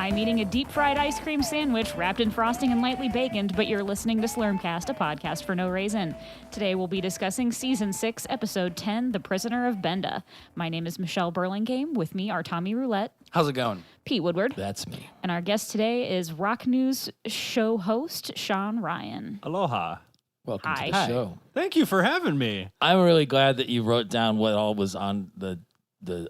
I'm eating a deep-fried ice cream sandwich wrapped in frosting and lightly baconed, but you're listening to Slurmcast, a podcast for no reason. Today we'll be discussing Season 6, Episode 10, The Prisoner of Benda. My name is Michelle Burlingame. With me are Tommy Roulette. How's it going? Pete Woodward. That's me. And our guest today is Rock News show host, Shawn Ryan. Aloha. Welcome Hi. to the show. Thank you for having me. I'm really glad that you wrote down what all was on the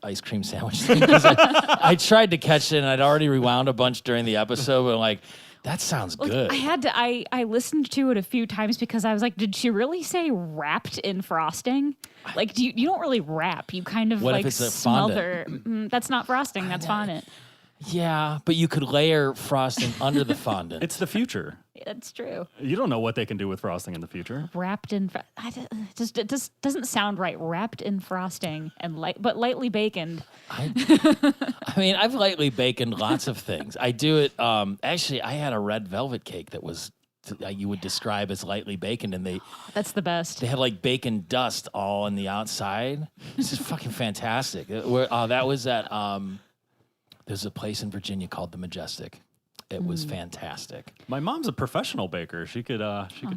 ice cream sandwich thing. 'Cause I tried to catch it, and I'd already rewound a bunch during the episode, but I'm like, that sounds good. I listened to it a few times because I was like, did she really say wrapped in frosting? Like, you don't really wrap. You kind of What if like it's a smother. fondant? That's not frosting. That's fondant. Yeah, but you could layer frosting under the fondant. It's the future. That's true. You don't know what they can do with frosting in the future. Wrapped in, it just doesn't sound right. Wrapped in frosting and but lightly baconed. I mean, I've lightly baconed lots of things. I do it. Actually, I had a red velvet cake that was you would describe as lightly baconed, and That's the best. they had like bacon dust all on the outside. This is fucking fantastic. That was at there's a place in Virginia called the Majestic. It was fantastic. My mom's a professional baker. She could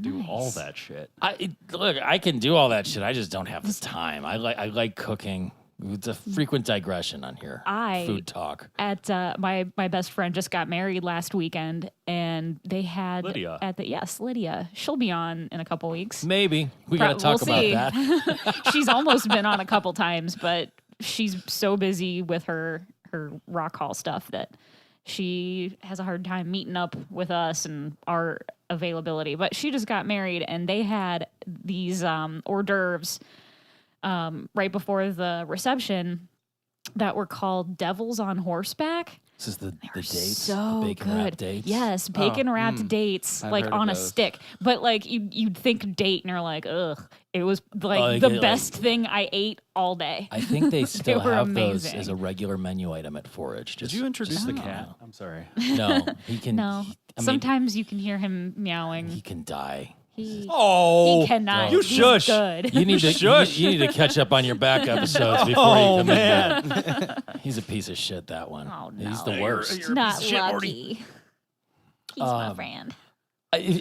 do nice. all that shit. I can do all that shit. I just don't have the time. I like cooking. It's a frequent digression on here. Food talk. At my best friend just got married last weekend, and they had Lydia. Lydia. She'll be on in a couple weeks. Maybe we got to talk we'll see. about that. She's almost been on a couple times, but she's so busy with her rock hall stuff that she has a hard time meeting up with us and our availability. But she just got married, and they had these hors d'oeuvres right before the reception that were called Devils on Horseback. This is the dates, So the bacon good. wrapped dates. Yes, bacon wrapped dates, I've like heard on of a those. stick. But like you'd think date, and you're like, ugh. It was like Like, the like- best thing I ate all day. I think they still were have those amazing. as a regular menu item at Forage. Did you introduce the cat? know. I'm sorry. No, he can. No, sometimes you can hear him meowing. he can die. He cannot. You He's shush. Good. You need to Shush. you need to catch up on your back episodes before Oh you come in. man. He's a piece of shit. That one. Oh, no. He's the worst. You're a Not piece of shit, Morty. lucky. He's my friend.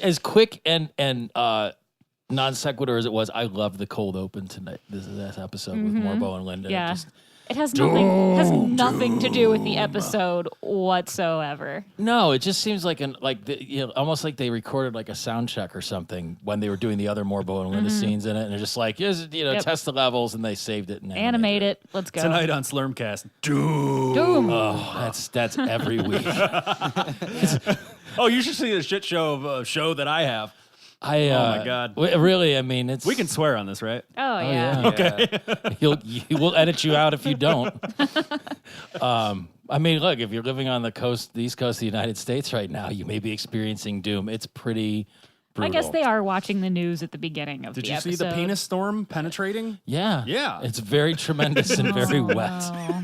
As quick and non sequitur as it was, I loved the cold open tonight. This episode with Morbo and Linda. Yeah. Just- It has nothing to do with the episode whatsoever. no, it just seems like almost like they recorded like a sound check or something when they were doing the other Morbo and Linda scenes in it, and they're just like, Yep. test the levels, and they saved it and Animate it. Let's go. Tonight on Slurmcast. Doom. Doom. Oh, that's every week. Oh, you should see the shit show of a show that I have. Oh my God. Really, I mean, it's We can swear on this, right? Oh, yeah. Okay. We'll edit you out if you don't. I mean, look, if you're living on the East Coast of the United States right now, you may be experiencing doom. It's pretty brutal. I guess they are watching the news at the beginning of Did the you episode. see the penis storm penetrating? Yeah. Yeah. It's very tremendous and very wet. Oh.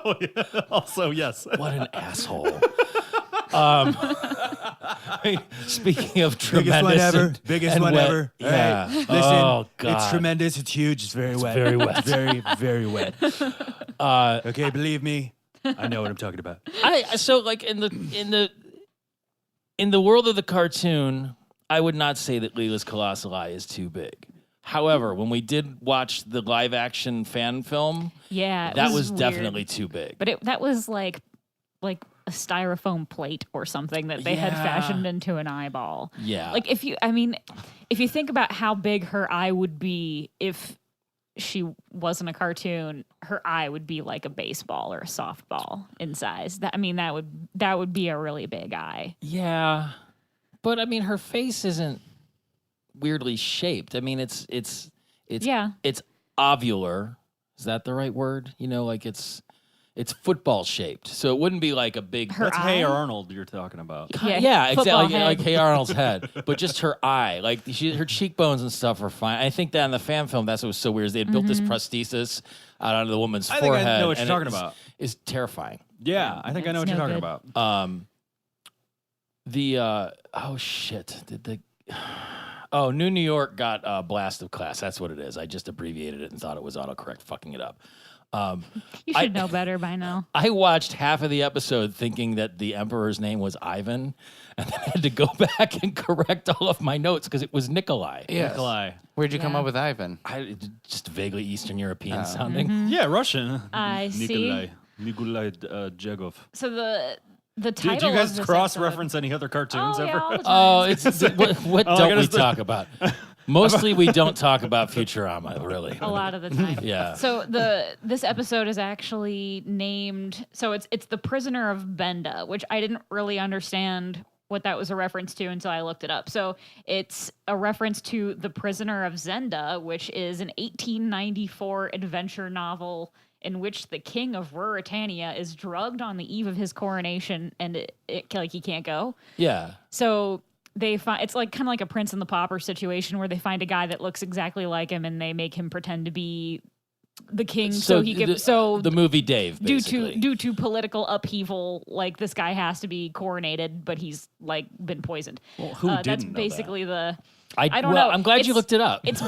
Oh, yeah. Also, yes. What an asshole. Speaking of tremendous Biggest and one wet, ever. All yeah. right, listen, Oh, God. it's tremendous. It's huge. It's very wet. very wet. very, very wet. Okay, believe me, I know what I'm talking about. So like in the world of the cartoon, I would not say that Leela's Colossal Eye is too big. However, when we did watch the live action fan film, Yeah, it that was weird. definitely too big. But that was like a styrofoam plate or something that they had Yeah. fashioned into an eyeball. Yeah. Like if you think about how big her eye would be if she wasn't a cartoon, her eye would be like a baseball or a softball in size. That would be a really big eye. Yeah. But I mean her face isn't weirdly shaped. I mean it's Yeah. it's ovular. Is that the right word? Like it's football shaped. So it wouldn't be like a big That's eye? Hey Arnold you're talking about. Yeah, football exactly. head. Like Hey Arnold's head, but just her eye, like her cheekbones and stuff are fine. I think that in the fan film, that's what was so weird. Is they had built this prosthesis out onto the woman's I think I forehead. know what you're and talking it's- about. It's terrifying. Yeah, I think I know what It's you're no talking good. about. New York got blast of class. That's what it is. I just abbreviated it and thought it was autocorrect, fucking it up. You should know better by now. I watched half of the episode thinking that the Emperor's name was Ivan, and then I had to go back and correct all of my notes because it was Nikolai. Yes. Nikolai. Where'd you come up with Ivan? Just vaguely Eastern European sounding. Yeah, Russian. I see. Nikolai Jegov. So the Do title you guys of this cross-reference any other cartoons Oh, ever? yeah, all the time. Oh, it's what I don't gotta we say- talk about? Mostly we don't talk about Futurama, really. A lot of the time. Yeah. So this episode is actually named. So it's the Prisoner of Benda, which I didn't really understand what that was a reference to until I looked it up. So it's a reference to The Prisoner of Zenda, which is an 1894 adventure novel in which the king of Ruritania is drugged on the eve of his coronation, and it like he can't go. Yeah. So they find it's like kind of like a Prince and the Pauper situation where they find a guy that looks exactly like him and they make him pretend to be the king so he can the movie Dave, basically. due to political upheaval, like this guy has to be coronated, but he's like been poisoned. Well, who That's didn't know basically the I don't know. I'm glad you It's- looked it up. it's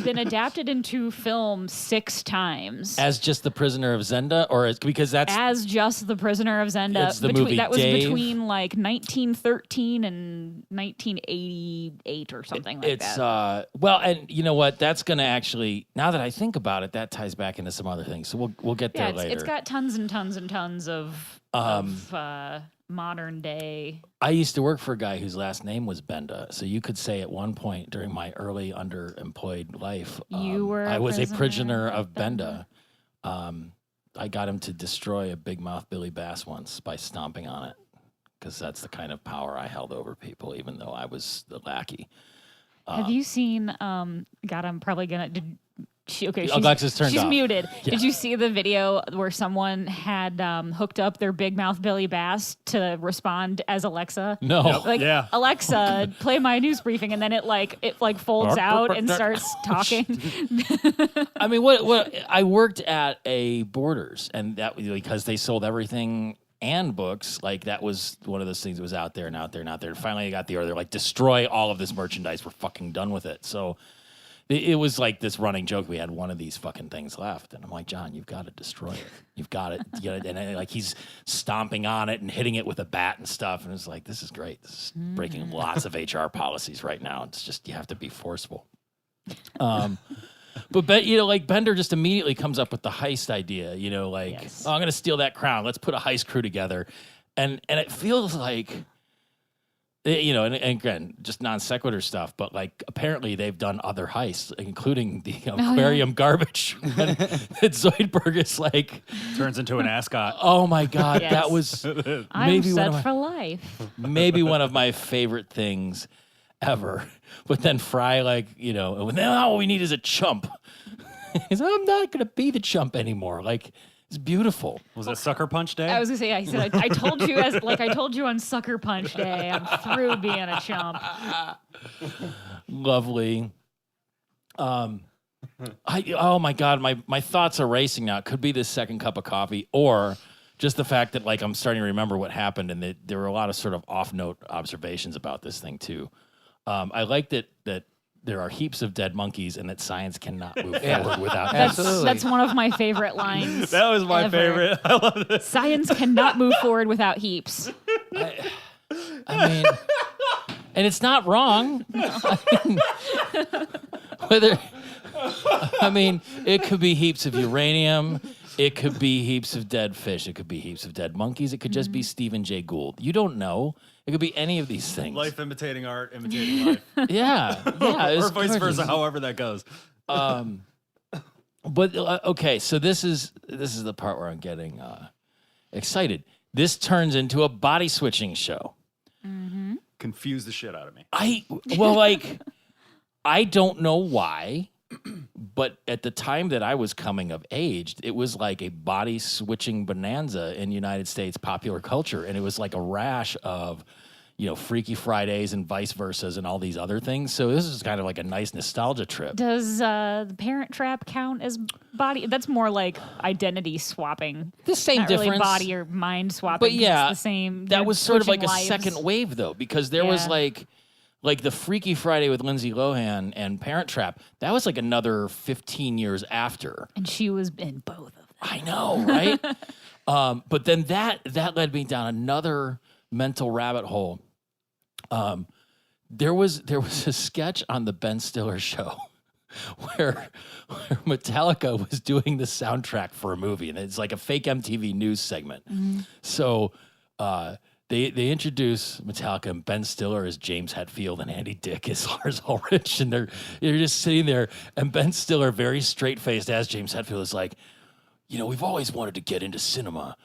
been adapted into film 6 times. As just the Prisoner of Zenda, or because that's As just the Prisoner of Zenda. It's the movie that was Dave. between like 1913 and 1988 or something like it's that. well, and you know what? That's gonna actually, now that I think about it, that ties back into some other things. So we'll get there later. It's got tons and tons and tons of modern day. I used to work for a guy whose last name was Benda, so you could say at one point during my early underemployed life, You were I a was a prisoner prisoner of of Benda. I got him to destroy a big mouth Billy Bass once by stomping on it, because that's the kind of power I held over people, even though I was the lackey. Have you seen? God, I'm probably gonna. Okay, Alexa's turned she's off. muted. Yeah. Did you see the video where someone had hooked up their big mouth Billy Bass to respond as Alexa? No. Yep. Like, Yeah. Alexa, play my news briefing, and then it folds out and starts talking. I mean, what I worked at a Borders, and that was because they sold everything and books. Like, that was one of those things that was out there and out there and out there. And finally, they got the order. They're like, destroy all of this merchandise. We're fucking done with it. So it was like this running joke. We had one of these fucking things left, and I'm like, John, you've got to destroy it. You've got it. And like he's stomping on it and hitting it with a bat and stuff. And it's like, this is great. This is breaking lots of HR policies right now. It's just, you have to be forceful. But like Bender just immediately comes up with the heist idea. Yes. Oh, I'm gonna steal that crown. Let's put a heist crew together, and it feels like, and again, just non sequitur stuff. But like, apparently they've done other heists, including the aquarium garbage. And Zoidberg is like, Turns into an ascot. oh my god, Yes. that was I'm maybe one set of my, for life. maybe one of my favorite things ever. But then Fry, now all we need is a chump. He's like, I'm not going to be the chump anymore. Like, it's beautiful. Was it Sucker Punch Day? I was gonna say, I said, I told you I told you on Sucker Punch Day, I'm through being a chump. Lovely. Oh my God, my thoughts are racing now. It could be this second cup of coffee, or just the fact that like I'm starting to remember what happened, and that there were a lot of sort of off-note observations about this thing too. I like that there are heaps of dead monkeys, and that science cannot move forward without them. Absolutely. That's one of my favorite lines. That was my ever. favorite. I love this. Science cannot move forward without heaps. I mean, and it's not wrong. It could be heaps of uranium. It could be heaps of dead fish. It could be heaps of dead monkeys. It could just be Stephen Jay Gould. You don't know. It could be any of these things. Life imitating art, imitating life. Yeah. It Or was vice versa, gorgeous. however that goes. But okay, so this is the part where I'm getting excited. This turns into a body switching show. Confuse the shit out of me. I don't know why, but at the time that I was coming of age, it was like a body switching bonanza in United States popular culture, and it was like a rash of, Freaky Fridays and vice versas and all these other things. So this is kind of like a nice nostalgia trip. Does the Parent Trap count as body? That's more like identity swapping. The same Not difference. really body or mind swapping. But 'cause yeah, it's the same. that they're was sort of like switching a lives. second wave though, because there was Yeah. like like the Freaky Friday with Lindsay Lohan and Parent Trap, that was like another 15 years after. And she was in both of them. I know, right? But then that led me down another mental rabbit hole. There was a sketch on the Ben Stiller show where Metallica was doing the soundtrack for a movie, and it's like a fake MTV news segment. So they introduce Metallica, and Ben Stiller as James Hetfield, and Andy Dick as Lars Ulrich, and they're just sitting there, and Ben Stiller, very straight-faced as James Hetfield, is like, we've always wanted to get into cinema.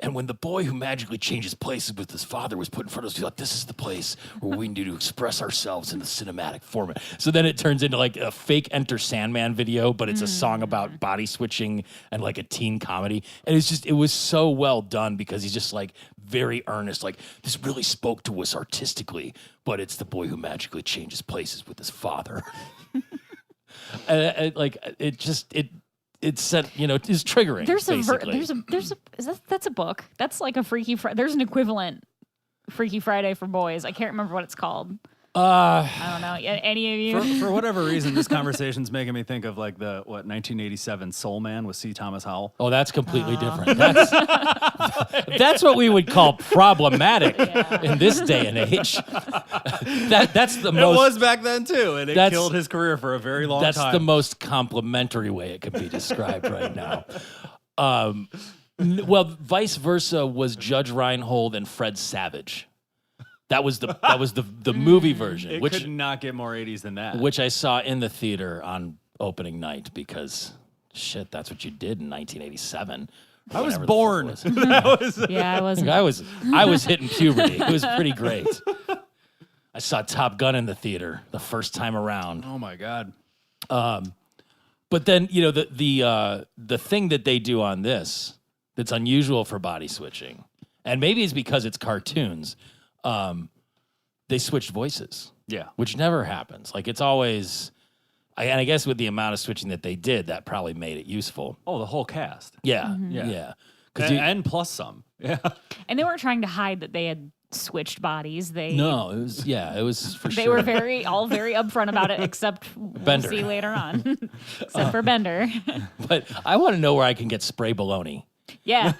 And when the boy who magically changes places with his father was put in front of us, we thought, this is the place where we need to express ourselves in the cinematic format. So then it turns into like a fake Enter Sandman video, but it's a song about body switching and like a teen comedy. And it was so well done because he's just like very earnest. Like, this really spoke to us artistically, but it's the boy who magically changes places with his father. It's set, is triggering. That's a book. That's like a Freaky Friday. There's an equivalent Freaky Friday for boys. I can't remember what it's called. I don't know. Any of you? For whatever reason, this conversation's making me think of like the 1987 Soul Man with C. Thomas Howell. Oh, that's completely different. That's what we would call problematic in this day and age. That's the most. It was back then too, and it killed his career for a very long time. That's the most complimentary way it can be described right now. Well, vice versa was Judge Reinhold and Fred Savage. That was the movie version. It could not get more 80s than that. Which I saw in the theater on opening night because, shit, that's what you did in 1987. I was born. I wasn't. I was hitting puberty. It was pretty great. I saw Top Gun in the theater the first time around. Oh my God. But then, the thing that they do on this that's unusual for body switching, and maybe it's because it's cartoons, they switched voices. Yeah. Which never happens. Like, it's always, and I guess with the amount of switching that they did, that probably made it useful. Oh, the whole cast. Yeah. Yeah. And plus some. Yeah. And they weren't trying to hide that they had switched bodies. It was for they sure. were very upfront about it, except Bender. we'll see later on. Except for Bender. But I want to know where I can get spray baloney. Yeah.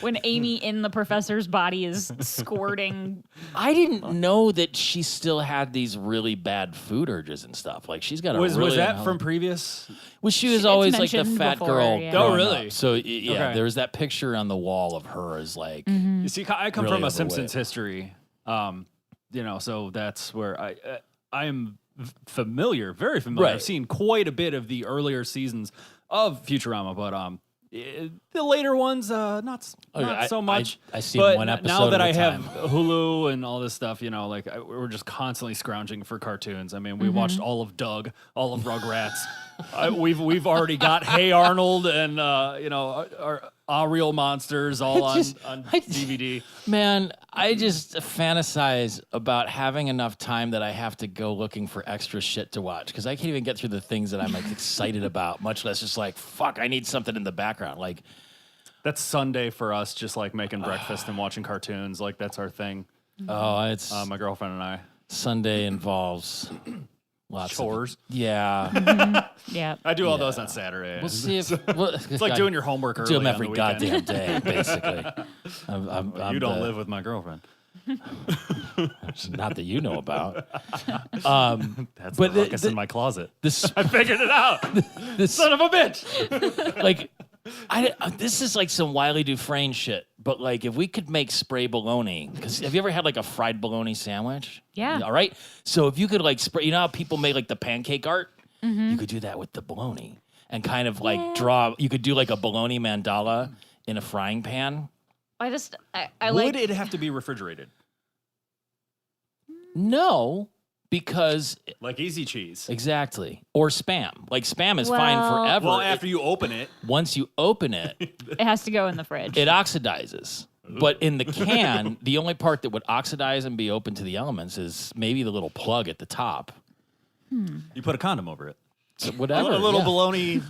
When Amy in the professor's body is squirting. I didn't know that she still had these really bad food urges and stuff. Like, she's got a Was that from previous? Well, she was always like the mentioned fat before, girl. yeah. Oh, really? Up. So, yeah, Okay. there was that picture on the wall of her as like... You see, I come really from a overweight. Simpsons history, so that's where I am familiar, very familiar. Right. I've seen quite a bit of the earlier seasons of Futurama, but the later ones, not so much. I see but one episode now that at I a have time. Hulu and all this stuff, we're just constantly scrounging for cartoons. I mean, we watched all of Doug, all of Rugrats. We've already got Hey Arnold and our Real Monsters all on DVD. Man, I just fantasize about having enough time that I have to go looking for extra shit to watch because I can't even get through the things that I'm like excited about, much less just like, fuck, I need something in the background. Like, that's Sunday for us, just like making breakfast and watching cartoons. Like, that's our thing. Oh, it's My girlfriend and I. Sunday involves lots Chores. of yeah. Yeah. I do all those on Saturday. We'll see if It's like doing your homework early do them on every the weekend. goddamn day, basically. You don't live with my girlfriend. Not that you know about. That's But the ruckus in my closet. This I figured it out. Son of a bitch. like. This is like some Wiley Dufresne shit, but like if we could make spray bologna, because have you ever had like a fried bologna sandwich? Yeah. All right. So if you could like spray, you know how people make like the pancake art? You could do that with the bologna and kind of like draw. You could do like a bologna mandala in a frying pan. I Would it have to be refrigerated? No, because Like Easy Cheese. exactly, or Spam. Like Spam is fine Well- forever. Well, after you open it. Once you open it, it has to go in the fridge. it oxidizes. But in the can, the only part that would oxidize and be open to the elements is maybe the little plug at the top. You put a condom over it. So whatever. A little yeah. bologna.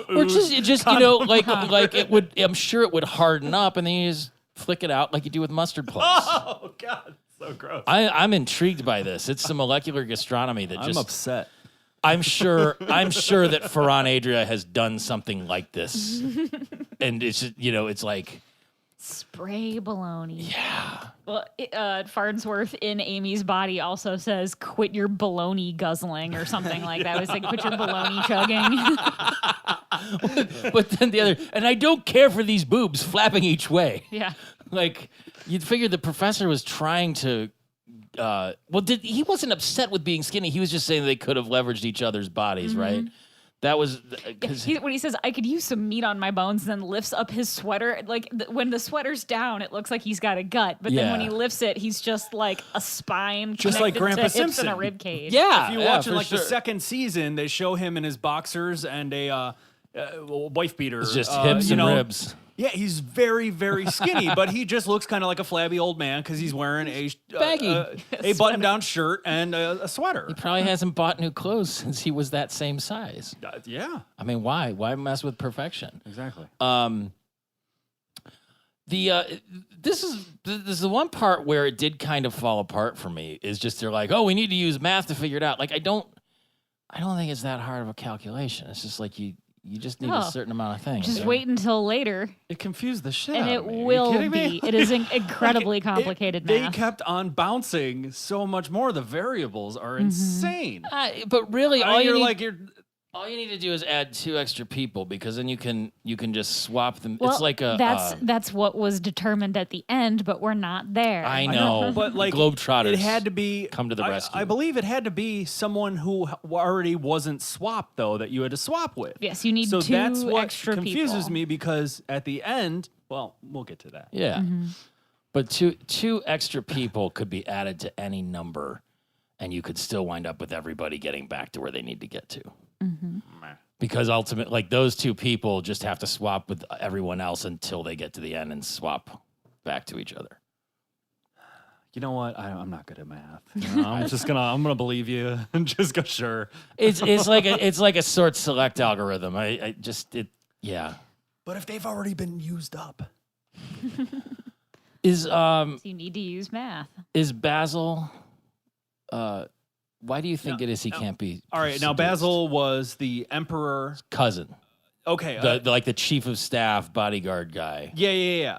Or just like it would. I'm sure it would harden up, and then you just flick it out like you do with mustard plugs. Oh, God. So gross. I'm intrigued by this. It's some molecular gastronomy that I'm upset. I'm sure that Ferran Adria has done something like this. And it's just, it's like Spray baloney. yeah. Well, Farnsworth in Amy's body also says, "Quit your baloney guzzling" or something like that. It was like, "Quit your baloney chugging." But then the other, and I don't care for these boobs flapping each way. Yeah. Like you'd figure the professor was trying to. He wasn't upset with being skinny. He was just saying they could have leveraged each other's bodies, right? That was because When he says, "I could use some meat on my bones," then lifts up his sweater. Like when the sweater's down, it looks like he's got a gut, but then when he lifts it, he's just like a spine, Just like connected Grandpa to hips Simpson. and a rib cage. yeah. If you watch in like the second season, they show him in his boxers and a wife beater. It's just hips and ribs. Yeah, he's very, very skinny, but he just looks kind of like a flabby old man because he's wearing a button-down shirt and a sweater. He probably hasn't bought new clothes since he was that same size. Yeah, I mean, why? Why mess with perfection? exactly. This is the one part where it did kind of fall apart for me. Is just they're like, oh, we need to use math to figure it out. Like I don't think it's that hard of a calculation. It's just like you just need a certain amount of things. Just wait until later, It confused the shit and out it of me. Are you will kidding me? be. It is an incredibly complicated They math. kept on bouncing so much more. The variables are insane. But really, all you need to do is add 2 extra people because then you can just swap them. Well, it's like a that's what was determined at the end, but we're not there. I know, but like Globetrotters. it had to be come to the rescue. I believe it had to be someone who already wasn't swapped though that you had to swap with. Yes, you need so 2 that's what extra confuses people. me because at the end, well, we'll get to that. Yeah. But two extra people could be added to any number, and you could still wind up with everybody getting back to where they need to get to. Because ultimately, like those 2 people just have to swap with everyone else until they get to the end and swap back to each other. You know what? I'm not good at math. I'm gonna believe you and just go sure. It's like a sort select algorithm. Yeah. But if they've already been used up, So you need to use math. Is Basil? Why do you think it is he can't be? all right. Now seduced? Basil was the emperor. cousin, Okay. the chief of staff bodyguard guy. Yeah.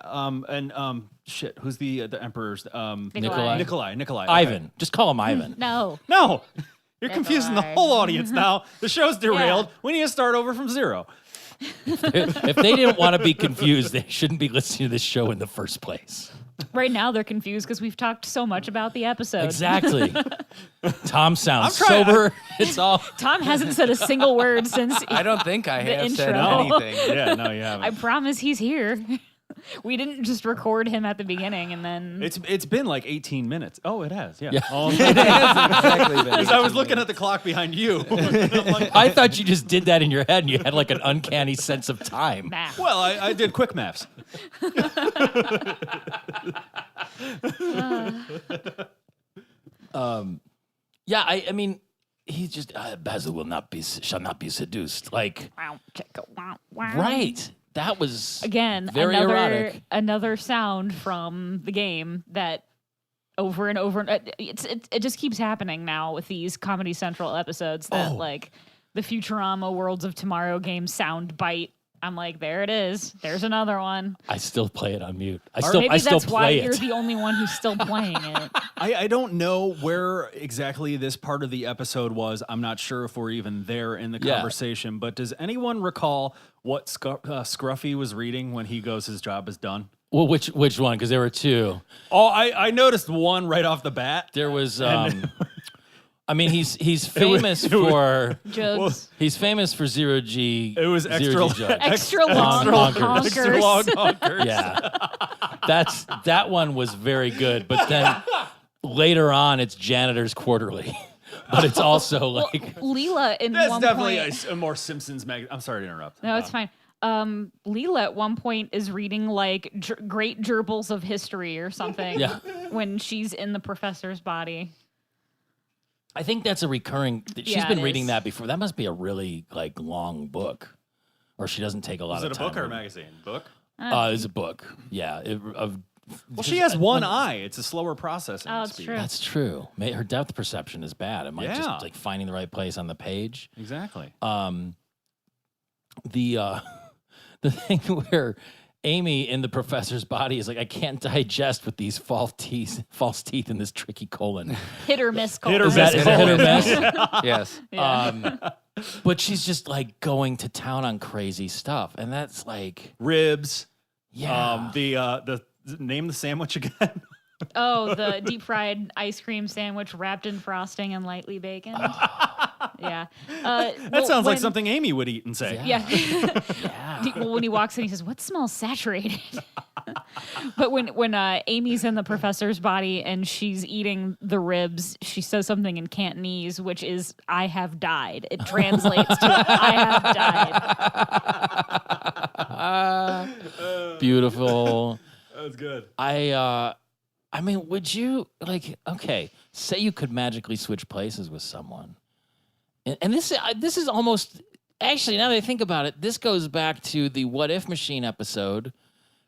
Shit. Who's the emperor's? Nikolai. Nikolai. Ivan. Just call him Ivan. No. No. You're confusing the Nikolai. whole audience now. The show's derailed. Yeah. We need to start over from zero. If they didn't want to be confused, they shouldn't be listening to this show in the first place. Right now they're confused because we've talked so much about the episode. Exactly. Tom sounds I'm trying- sober. It's all. Tom hasn't said a single word since I don't think I The have said intro. anything. Yeah, no, you haven't. I promise he's here. We didn't just record him at the beginning and then It's been like 18 minutes. Oh, it has. Yeah. Yeah. Oh, Exactly. because I was looking at the clock behind you. I thought you just did that in your head and you had like an uncanny sense of time. math. Well, I did quick maths. Yeah, I mean, he's just Basil shall not be seduced. Like, Wow, chicka, wow, wow. right? That was Again, very erotic. another sound from the game that over and over it just keeps happening now with these Comedy Central episodes that like the Futurama Worlds of Tomorrow game sound bite. I'm like, there it is. There's another one. I still play it on mute. Maybe I still that's why play you're it. the only one who's still playing it. I don't know where exactly this part of the episode was. I'm not sure if we're even there in the Yeah. conversation. But does anyone recall what Scruffy was reading when he goes, his job is done? Well, which one? Because there were 2. Oh, I noticed one right off the bat. There was. I mean, he's famous for Jugs. he's famous for 0G. It was zero extra G jugs. Extra long honkers. Extra long honkers. honkers. Yeah, that one was very good. But then later on, it's Janitor's Quarterly, but it's also like Leela in That's one definitely point. a more Simpsons mag. I'm sorry to interrupt. No, it's fine. Leela at one point is reading like great gerbils of history or something. Yeah. When she's in the professor's body. I think that's a recurring. She's Yeah, been it reading is. that before. That must be a really like long book, or she doesn't take a lot Is of it a time. book or a reading. magazine? Book? It's a book. Yeah, Well, she has one eye. It's a slower processing it's speed. true. That's true. Her depth perception is bad. It might Yeah. just like finding the right place on the page. Exactly. The thing where Amy in the professor's body is like, I can't digest with these false teeth in this tricky colon. Hit or miss colon. Hit or Is that miss hit or miss? Yes. But she's just like going to town on crazy stuff, and that's like, Ribs. yeah. The name the sandwich again. Oh, the deep fried ice cream sandwich wrapped in frosting and lightly baconed. Yeah. That sounds like something Amy would eat and say. Yeah. Yeah. Well, when he walks in, he says, "What smells saturated?" But when Amy's in the professor's body and she's eating the ribs, she says something in Cantonese, which is "I have died." It translates to "I have died." Beautiful. That was good. I mean, would you like? Okay, say you could magically switch places with someone, and this is almost actually, now that I think about it, this goes back to the What If Machine episode,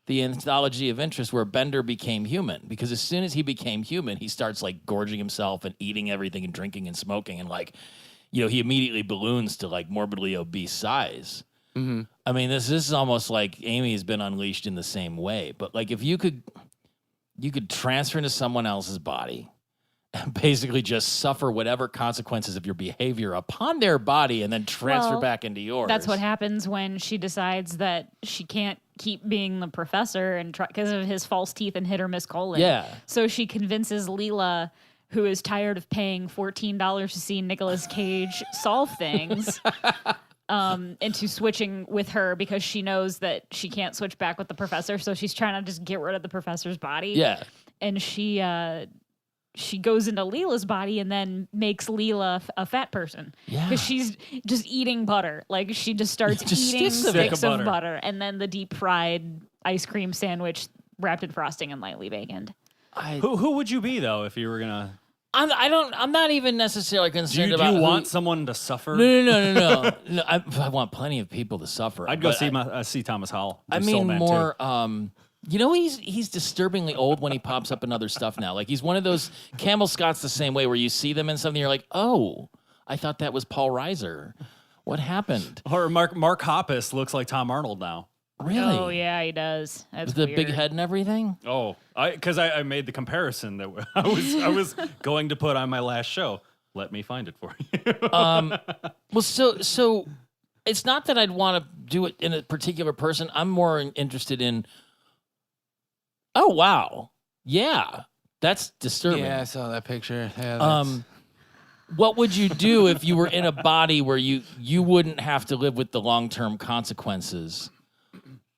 the anthology of interest, where Bender became human. Because as soon as he became human, he starts like gorging himself and eating everything and drinking and smoking, and like, he immediately balloons to like morbidly obese size. Mm-hmm. I mean, this is almost like Amy has been unleashed in the same way. But like, if you could transfer into someone else's body and basically just suffer whatever consequences of your behavior upon their body and then transfer back into yours. That's what happens when she decides that she can't keep being the professor and because of his false teeth and hit or miss colon. Yeah. So she convinces Leela, who is tired of paying $14 to see Nicolas Cage solve things, into switching with her because she knows that she can't switch back with the professor. So she's trying to just get rid of the professor's body. Yeah. And she goes into Leela's body and then makes Leela a fat person. Yeah. Because she's just eating butter. Like she just starts Just eating sticks sticks of of butter. And then the deep fried ice cream sandwich wrapped in frosting and lightly baconed. Who would you be though if you were gonna? I'm not even necessarily concerned Do about you want someone to suffer? No. I want plenty of people to suffer. I'd go but see Thomas Howell. I do mean, Soul Man more. 2. He's disturbingly old when he pops up in other stuff now. Like he's one of those Campbell Scott's the same way where you see them in something, you're like, oh, I thought that was Paul Reiser. What happened? Or Mark Hoppus looks like Tom Arnold now. Really? Oh, yeah, he does. That's With the weird. big head and everything. Oh, because I made the comparison that I was going to put on my last show. Let me find it for you. Well, so it's not that I'd want to do it in a particular person. I'm more interested in. Oh wow, yeah, that's disturbing. Yeah, I saw that picture. Yeah, What would you do if you were in a body where you wouldn't have to live with the long-term consequences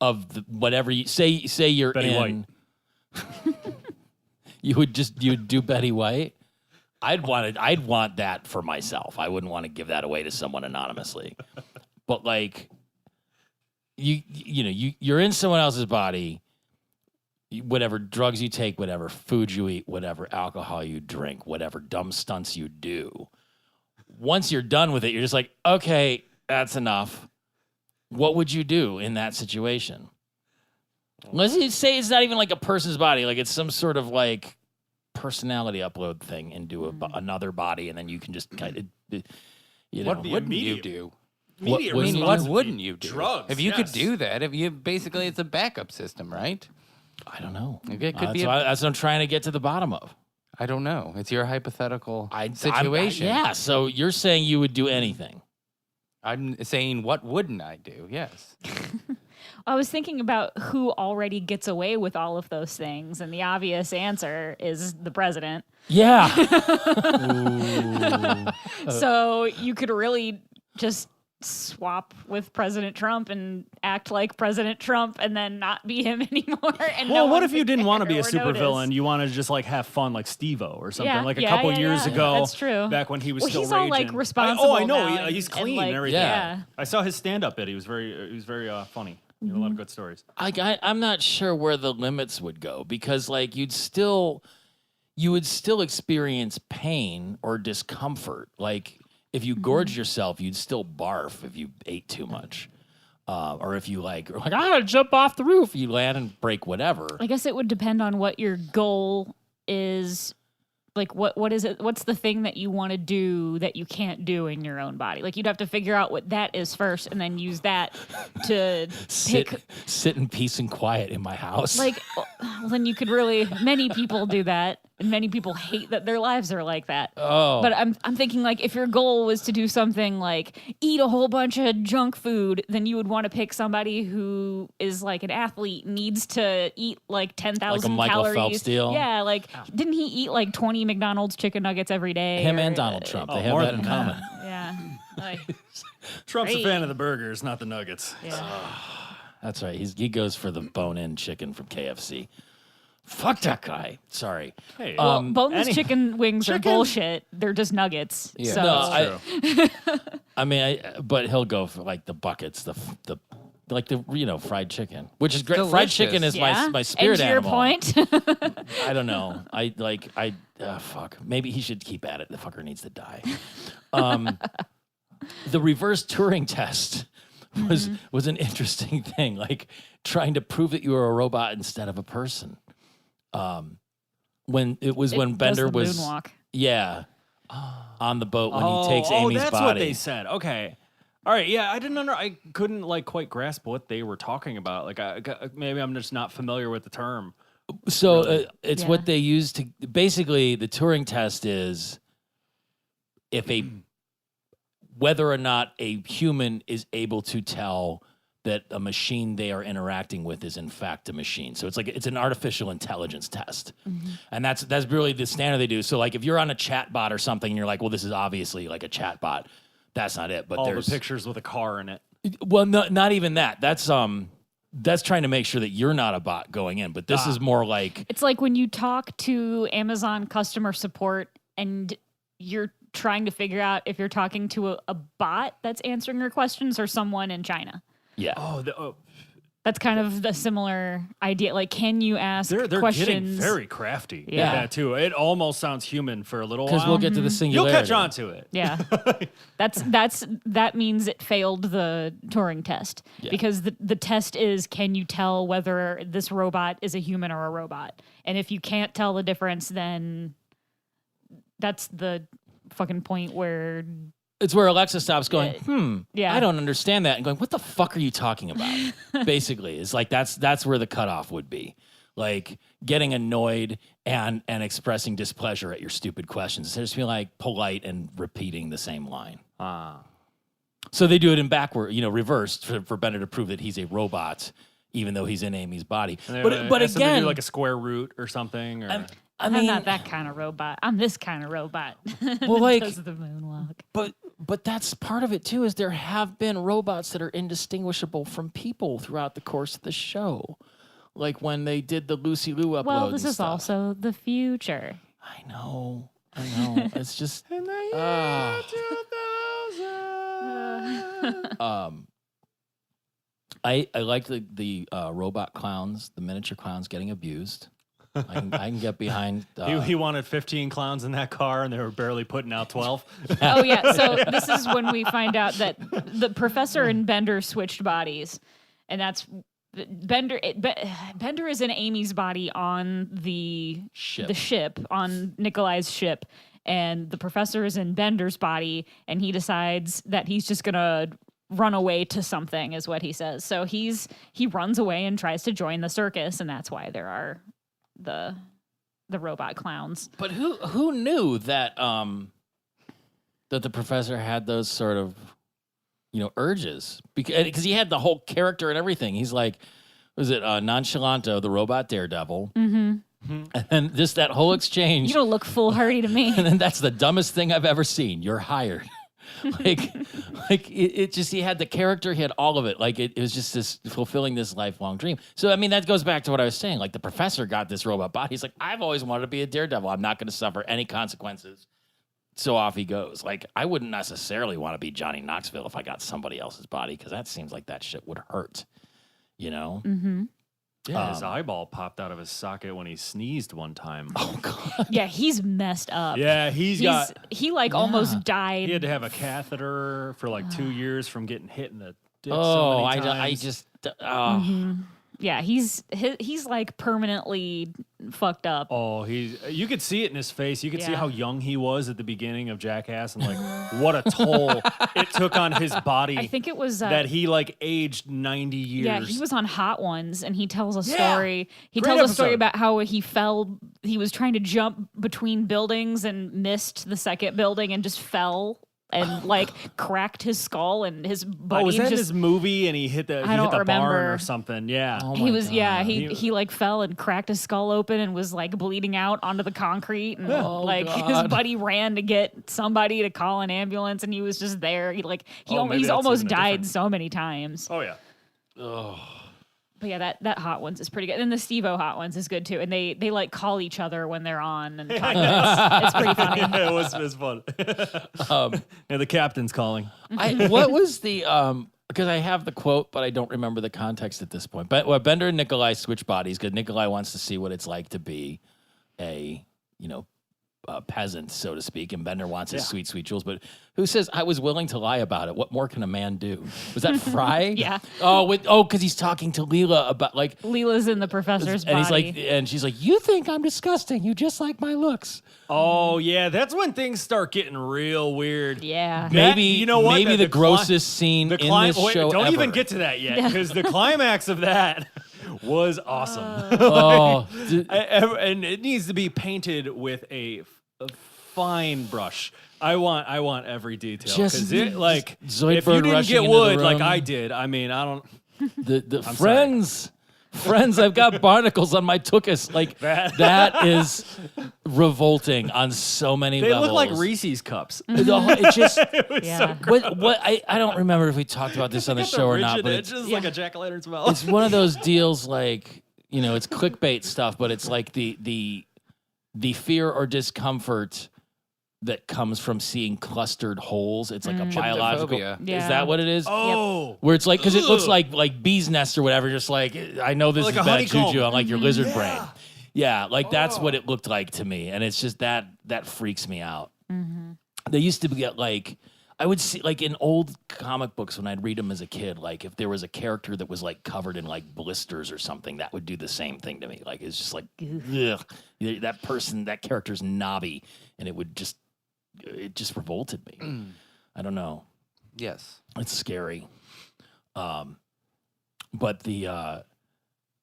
of whatever you say you're Betty in? You'd do Betty White. I'd want that for myself. I wouldn't want to give that away to someone anonymously. But like you're in someone else's body. Whatever drugs you take, whatever food you eat, whatever alcohol you drink, whatever dumb stunts you do. Once you're done with it, you're just like, okay, that's enough. What would you do in that situation? Let's say it's not even like a person's body, like it's some sort of like personality upload thing into another body, and then you can just kind of, what wouldn't you immediate- do? Immediate What- I mean, response what would wouldn't be you do? Drugs. If you could yes. do that, basically it's a backup system, right? I don't know. It could be That's what I'm trying to get to the bottom of. I don't know. It's your hypothetical I'm- situation. yeah, so you're saying you would do anything. I'm saying, what wouldn't I do? Yes. I was thinking about who already gets away with all of those things, and the obvious answer is the president. Yeah. So you could really just swap with President Trump and act like President Trump and then not be him anymore. And Well, no what one if you would didn't want to care be a or supervillain? notice? You want to just like have fun, like Steve-O or something, Yeah, like a yeah, couple yeah, years yeah. ago. That's true. Back when he was Well, still he's raging. all, like, responsible I know. now He's and, clean like, and everything. yeah. I saw his stand-up bit. He was very funny. He had a lot of good stories. I'm not sure where the limits would go because like you would still experience pain or discomfort. Like if you gorge yourself, you'd still barf if you ate too much. Or if you like, I'm gonna jump off the roof, you land and break whatever. I guess it would depend on what your goal is. Like, what is it? What's the thing that you want to do that you can't do in your own body? Like, you'd have to figure out what that is first, and then use that to pick. Sit in peace and quiet in my house. Like, well, then you could really. Many people do that, and many people hate that their lives are like that. Oh, But I'm thinking, like, if your goal was to do something like eat a whole bunch of junk food, then you would want to pick somebody who is like an athlete, needs to eat like 10,000 Michael calories. Phelps deal? Yeah, like didn't he eat like 20 McDonald's chicken nuggets every day? him or- and Donald Trump, they have more that in than common. Yeah. Like, Trump's a Great. fan of the burgers, not the nuggets. yeah. That's right. He goes for the bone-in chicken from KFC. Fuck that guy. Sorry. Hey, Well, boneless chicken wings are bullshit. They're just nuggets. Yeah. So No, true. I mean, but he'll go for like the buckets, the fried chicken, which is great. Fried delicious. chicken is yeah. my spirit and to animal. your point, I don't know. Fuck. Maybe he should keep at it. The fucker needs to die. The reverse Turing test was an interesting thing, like trying to prove that you were a robot instead of a person. When Bender does the was moonwalk. on the boat when he takes Amy's that's body. what they said. Okay. All right. Yeah, I couldn't like quite grasp what they were talking about. Like, maybe I'm just not familiar with the term. So it's Yeah. what they use to basically the Turing test is whether or not a human is able to tell that a machine they are interacting with is in fact a machine. So it's an artificial intelligence test. And that's really the standard they do. So like if you're on a chat bot or something and you're like, well, this is obviously like a chat bot. That's not it. But All there's the pictures with a car in it. well, not even that. That's trying to make sure that you're not a bot going in. But this is more like It's like when you talk to Amazon customer support and you're trying to figure out if you're talking to a bot that's answering your questions or someone in China. yeah. That's kind of the similar idea. Like, can you ask They're questions? getting very crafty with Yeah. that too. It almost sounds human for a little while. Because we'll get to the You'll singularity. catch on to it. Yeah, that means it failed the Turing test because the test is, can you tell whether this robot is a human or a robot? And if you can't tell the difference, then that's the fucking point where It's where Alexa stops going, yeah. I don't understand that. And going, what the fuck are you talking about? Basically, it's like that's where the cutoff would be. Like getting annoyed and expressing displeasure at your stupid questions. Instead of just being like polite and repeating the same line. So they do it in backward, reversed for Bender to prove that he's a robot, even though he's in Amy's body. But Ask them to again, do like a square root or something. Or I'm not that kind of robot. I'm this kind of robot. Well, like- does the moonwalk. But that's part of it too. Is there have been robots that are indistinguishable from people throughout the course of the show, like when they did the Lucy Liu upload. Well, this and is stuff. Also the future. I know. It's just. I like the robot clowns, the miniature clowns getting abused. I can get behind. he wanted 15 clowns in that car, and they were barely putting out 12. Oh yeah, so this is when we find out that the professor and Bender switched bodies, and that's Bender. Bender is in Amy's body on the ship on Nikolai's ship, and the professor is in Bender's body, and he decides that he's just gonna run away to something, is what he says. So he runs away and tries to join the circus, and that's why there are the robot clowns. But who knew that that the professor had those sort of urges because he had the whole character and everything. He's like, was it Nonchalanto, the robot daredevil? Mm-hmm. And then just that whole exchange. You don't look foolhardy to me. And then that's the dumbest thing I've ever seen. You're hired. like it just, he had the character, he had all of it. Like it was just this fulfilling this lifelong dream. So I mean that goes back to what I was saying. Like the professor got this robot body. He's like, I've always wanted to be a daredevil. I'm not going to suffer any consequences. So off he goes. Like I wouldn't necessarily want to be Johnny Knoxville if I got somebody else's body because that seems like that shit would hurt. Mm-hmm. Yeah, his eyeball popped out of his socket when he sneezed one time. Oh god. Yeah, he's messed up. Yeah, he almost died. He had to have a catheter for like 2 years from getting hit in dick so many times. I just. Oh. Yeah, he's like permanently fucked up. Oh, you could see it in his face. You could see Yeah. how young he was at the beginning of Jackass and like what a toll it took on his body. I think it was that he like aged 90 years. Yeah, he was on Hot Ones, and he tells a Yeah. story. He Great tells a story episode. about how he fell. He was trying to jump between buildings and missed the second building and just fell and like cracked his skull, and his buddy was that in just. his movie and he hit the don't barn remember. or something? Yeah. Oh He my was God. he like fell and cracked his skull open and was like bleeding out onto the concrete, and Oh, like his God. buddy ran to get somebody to call an ambulance, and he was just there. He maybe he's that's almost even a died different- so many times. Oh yeah. But yeah, that Hot Ones is pretty good. And the Steve-O Hot Ones is good too. And they like call each other when they're on and talk. It's pretty funny. Yeah, it was fun. Yeah, the captain's calling. What was the because I have the quote, but I don't remember the context at this point. But Bender and Nikolai switch bodies because Nikolai wants to see what it's like to be a peasant, so to speak, and Bender wants his sweet Jules. But who says I was willing to lie about it? What more can a man do? Was that Fry? Yeah. Because he's talking to Leela about like. Leela's in the professor's And he's body. like, and she's like, "You think I'm disgusting? You just like my looks." Oh yeah, that's when things start getting real weird. yeah. Maybe you know what? Maybe the The grossest scene in this show don't ever. even get to that yet because the climax of that was awesome. Oh, And it needs to be painted with a fine brush. I want every detail Just because if you Zoidberg didn't rushing get into the wood like room. I did, I mean, I don't. the friends, I've got barnacles on my tuchus. Like that is revolting on so many They levels. look like Reese's cups. It just. Yeah. What I don't remember if we talked about this on the show or not, Rigid but it's edges like a jack-o'-lantern smell. it's one of those deals like it's clickbait stuff, but it's like the fear or discomfort that comes from seeing clustered holes. It's like a biological. Tryptophobia. Yeah. Is that what it is? Oh, Where it's like, because it looks like bee's nest or whatever, just like, I know this Like is a bad honeycomb. juju. I'm like your lizard brain. Yeah, like that's what it looked like to me. And it's just that freaks me out. They used to get like, I would see like in old comic books when I'd read them as a kid, like if there was a character that was like covered in like blisters or something, that would do the same thing to me. Like it's just like, ugh, that character's knobby, and it just revolted me. I don't know. Yes. It's scary. But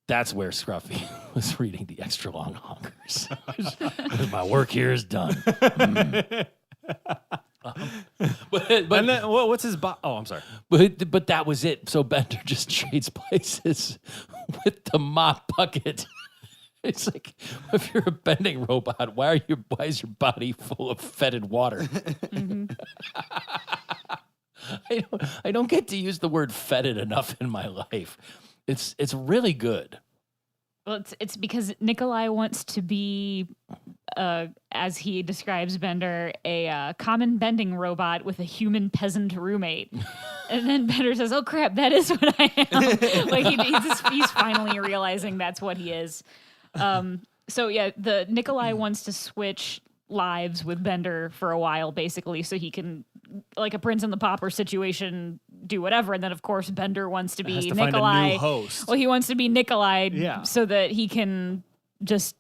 that's where Scruffy was reading the extra long honkers. My work here is done. But and then what's his? Oh, I'm sorry. but that was it. So Bender just trades places with the mop bucket. It's like, if you're a bending robot, why is your body full of fetid water? I don't get to use the word fetid enough in my life. It's really good. Well, it's because Nikolai wants to be, as he describes Bender, a common bending robot with a human peasant roommate. And then Bender says, "Oh crap, that is what I am." Like he's finally realizing that's what he is. So yeah, the Nikolai wants to switch lives with Bender for a while, basically, so he can, like a Prince and the Pauper situation, do whatever. And then of course Bender wants to be Has to Nikolai. find a new host. Well, he wants to be Nikolai, Yeah. so that he can just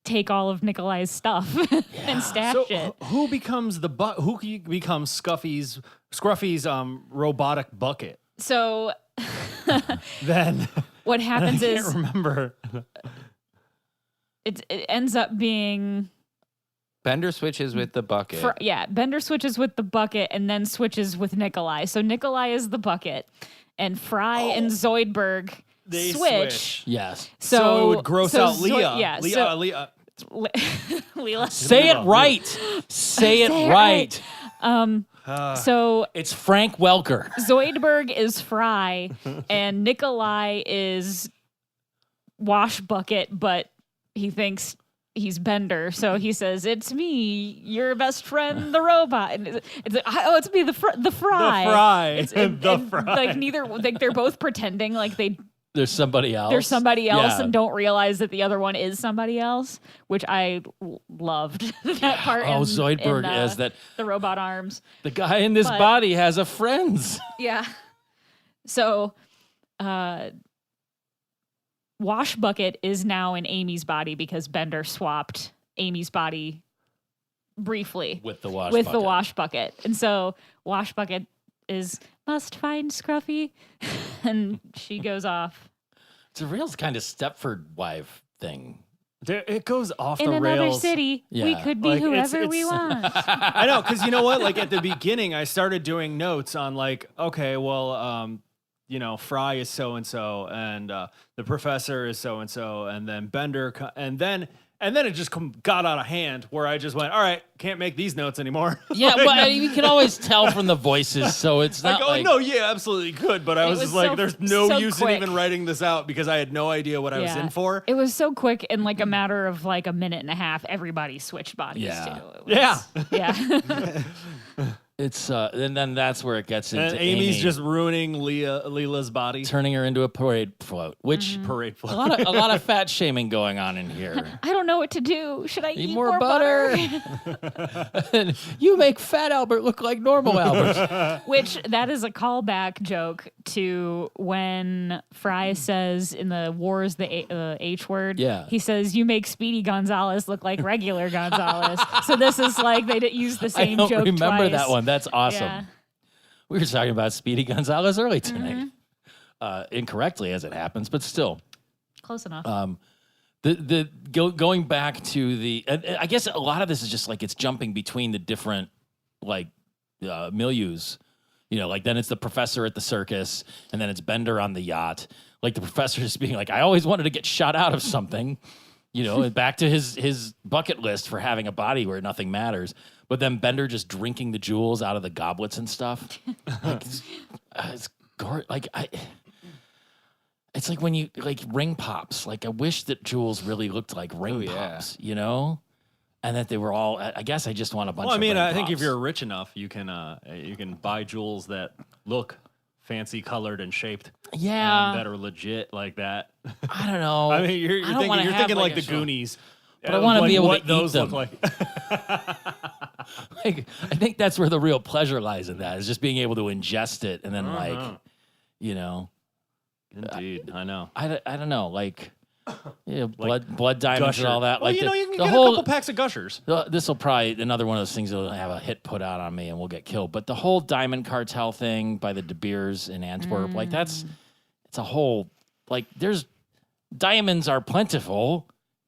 take all of Nikolai's stuff and stash So it. who becomes who becomes Scruffy's robotic bucket? So Then what I happens can't is remember. it ends up being Bender switches with the bucket. Bender switches with the bucket and then switches with Nikolai. So Nikolai is the bucket, and Fry and Zoidberg They switch. Yes. So it would gross out Leah. Yeah, Leah. Leela. Say it right. Say it it right. So It's Frank Welker. Zoidberg is Fry, and Nikolai is Wash Bucket, but he thinks he's Bender, so he says, "It's me, your best friend, the robot." And it's like, "Oh, it's me, the Fry." The Fry. And The Fry. Like they're both pretending like There's somebody else. they're somebody else Yeah. and don't realize that the other one is somebody else, which I loved that part. Oh, in, Zoidberg in, as that the robot arms. the guy in this But- body has a friends. Yeah. So, Wash Bucket is now in Amy's body because Bender swapped Amy's body briefly with the wash with bucket. the Wash Bucket. And so Wash Bucket is must find Scruffy and she goes off. It's a real kind of Stepford wife thing. It goes off In the another rails. city, we Yeah. could be Like, whoever we want. I know, because you know what? Like at the beginning, I started doing notes on like, okay, well, Fry is so and so, and the professor is so and so, and then Bender, and then it just got out of hand where I just went, all right, can't make these notes anymore. Yeah, Like, but you can always tell from the voices, so it's not like, like... no, yeah, absolutely could, but I It was was just like, so- there's no so use quick. in even writing this out because I had no idea what I was in for. It was so quick in like a matter of like a minute and a half. Everybody switched bodies Yeah. too. It was, yeah. It's and then that's where it gets into And Amy's Amy just ruining Leela's body. turning her into a parade float, which Parade float. a lot of fat shaming going on in here. I don't know what to do. Should I eat more more butter? You make fat Albert look like normal Albert. Which that is a callback joke to when Fry says in the Wars the H word. Yeah. He says you make Speedy Gonzalez look like regular Gonzalez. So this is like they use the I same don't joke remember twice. that one. That's awesome. Yeah. We were talking about Speedy Gonzalez early tonight. Incorrectly, as it happens, but still. Close enough. Going back to the, I guess a lot of this is just like it's jumping between the different like milieus. You know, like then it's the professor at the circus, and then it's Bender on the yacht. Like the professor is being like, I always wanted to get shot out of something. You know, and back to his bucket list for having a body where nothing matters. But then Bender just drinking the jewels out of the goblets and stuff. Like, it's it's like when you like ring pops. Like I wish that jewels really looked like ring pops, you know, and that they were all. I guess I just want a bunch. Well, I of mean, ring I think if pops. you're rich enough, you can buy jewels that look fancy colored and shaped. Yeah. And that are legit like that. I don't know. I mean, you're I don't wanna thinking, have, like the a show. Goonies. But I wanna be able to what eat those them. look like. Like, I think that's where the real pleasure lies in that is just being able to ingest it and then like, you know, Indeed, I know. I don't know, like, yeah, blood diamonds and all that. Well, Like you the can get whole a couple packs of Gushers. this will probably another one of those things that'll have a hit put out on me and we'll get killed. But the whole diamond cartel thing by the De Beers in Antwerp, like it's a whole like there's diamonds are plentiful.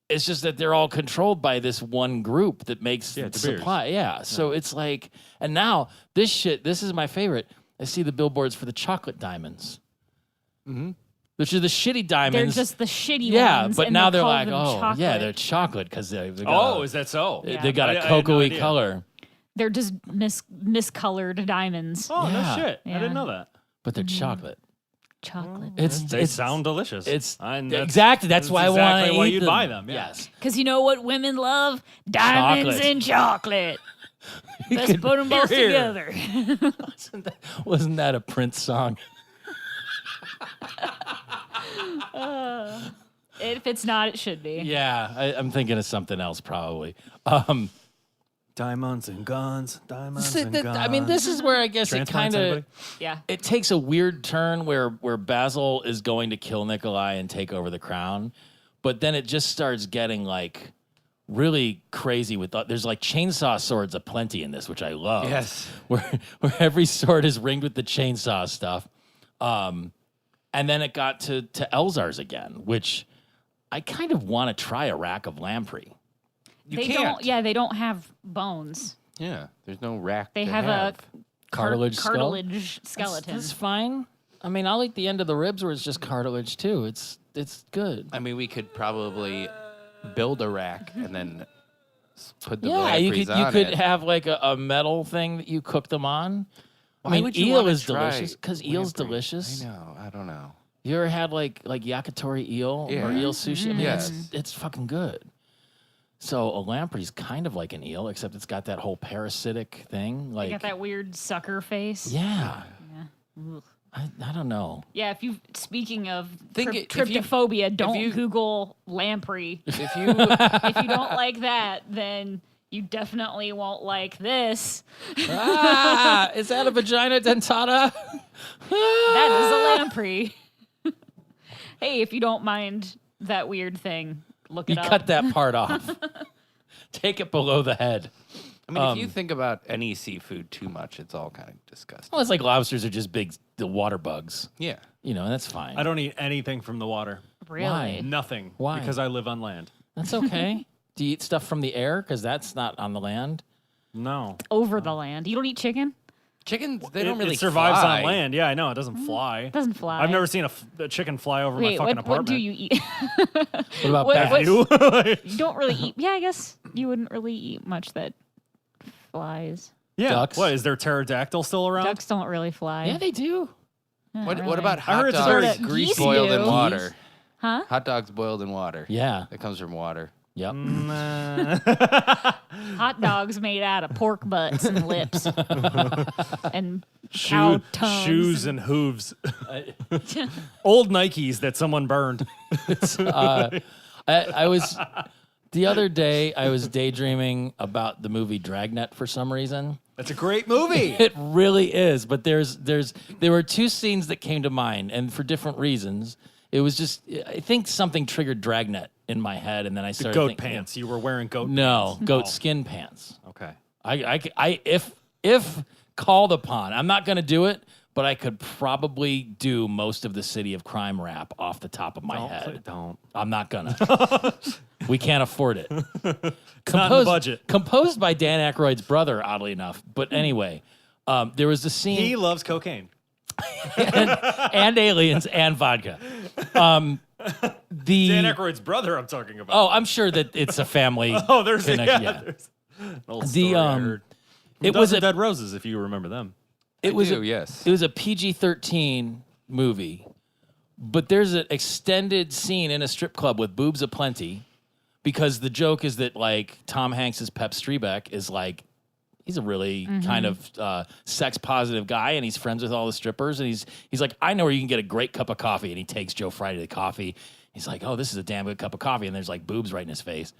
It's just that they're all controlled by this one group that makes the De Beers. supply. Yeah. So it's like, and now this is my favorite. I see the billboards for the chocolate diamonds. Mm-hmm. Which are the shitty They're diamonds. just the shitty yeah, ones. but and now they're call like, them oh, chocolate. yeah, they're chocolate because they got Oh, is that so? Yeah. they got I a had no cocoa-y idea. color, They're just miscolored diamonds. Oh, Yeah. no shit. I Yeah. didn't know that. but they're chocolate. Chocolate. They sound delicious. It's And exactly that's why I want exactly to why eat you'd them. buy them. Yeah. Yes, Because you know what women love? Diamonds Chocolate. and chocolate. Let's could- put them both here. together. wasn't that a Prince song? If it's not, it should be. Yeah, I'm thinking of something else probably. Diamonds and guns. Diamonds See, and guns. I mean, this is where I guess it Transplants, kind of anybody? Yeah. it takes a weird turn where Basil is going to kill Nikolai and take over the crown, but then it just starts getting like really crazy with there's like chainsaw swords aplenty in this, which I love. Yes. where every sword is ringed with the chainsaw stuff, and then it got to Elzar's again, which I kind of want to try a rack of lamprey. You can't. They don't have bones. Yeah, there's no rack. They to have a Cartilage skull? cartilage skeleton. That's fine. I mean, I'll eat the end of the ribs where it's just cartilage too. It's good. I mean, we could probably build a rack and then put the Yeah, you lampreys could on it. have like a metal thing that you cook them on. I Why mean, would you eel wanna is try delicious because eel's lamprey? delicious. I know. I don't know. You ever had like yakitori eel or Yeah. eel sushi? I mean, Yes. it's fucking good. So a lamprey's kind of like an eel, except it's got that whole parasitic thing. They Like, got that weird sucker face. yeah, Ugh. I don't know. Yeah, Think if you- tryptophobia, don't you- Google lamprey. If you If you don't like that, then You definitely won't like this. Is that a vagina dentata? That is a lamprey. Hey, if you don't mind that weird thing, look it You up. cut that part off. Take it below the head. I mean, if you think about any seafood too much, it's all kind of disgusting. Well, it's like lobsters are just the water bugs. Yeah. You know, and that's fine. I don't eat anything from the water. Really? Why? Nothing. Why? Because I live on land. That's okay. Do you eat stuff from the air? Because that's not on the land. No. Over the land. You don't eat chicken? Chickens, they don't really It survives fly. on land. Yeah, I know. It doesn't fly. It doesn't fly. I've never seen a chicken fly over my Wait, fucking what apartment. do you eat? What about What- bats? what- You? You don't really eat. Yeah, I guess you wouldn't really eat much that flies. Yeah. Ducks? What, is there pterodactyl still around? Ducks don't really fly. Yeah, they do. Not What really. about I hot heard it's dogs very greasy. boiled in Geese? water? Huh? Hot dogs boiled in water. Yeah. That comes from water. Yep. Hot dogs made out of pork butts and lips and cow tongues. Shoes and hooves. Old Nikes that someone burned. I was the other day. I was daydreaming about the movie Dragnet for some reason. That's a great movie. It really is. But there were two scenes that came to mind, and for different reasons. It was just I think something triggered Dragnet in my head, and then I started Goat thinking, pants. You were wearing goat No, pants. goat Oh, skin pants. okay. If called upon, I'm not going to do it, but I could probably do most of the City of Crime rap off the top of my head. Don't. I'm not gonna. We can't afford it. Not in the budget. Composed by Dan Aykroyd's brother, oddly enough. But anyway, there was the scene He loves cocaine. and aliens and vodka. Dan Aykroyd's brother I'm talking about. Oh, I'm sure that it's a family. Oh, there's connection. yeah. There's an old The, story I heard. it was a Dead Roses, if you remember them. It was yes. It was a PG-13 movie, but there's an extended scene in a strip club with boobs aplenty, because the joke is that like Tom Hanks's Pep Strebeck is like he's a really kind of sex positive guy, and he's friends with all the strippers, and he's like, I know where you can get a great cup of coffee, and he takes Joe Friday to the coffee. He's like, oh, this is a damn good cup of coffee, and there's like boobs right in his face.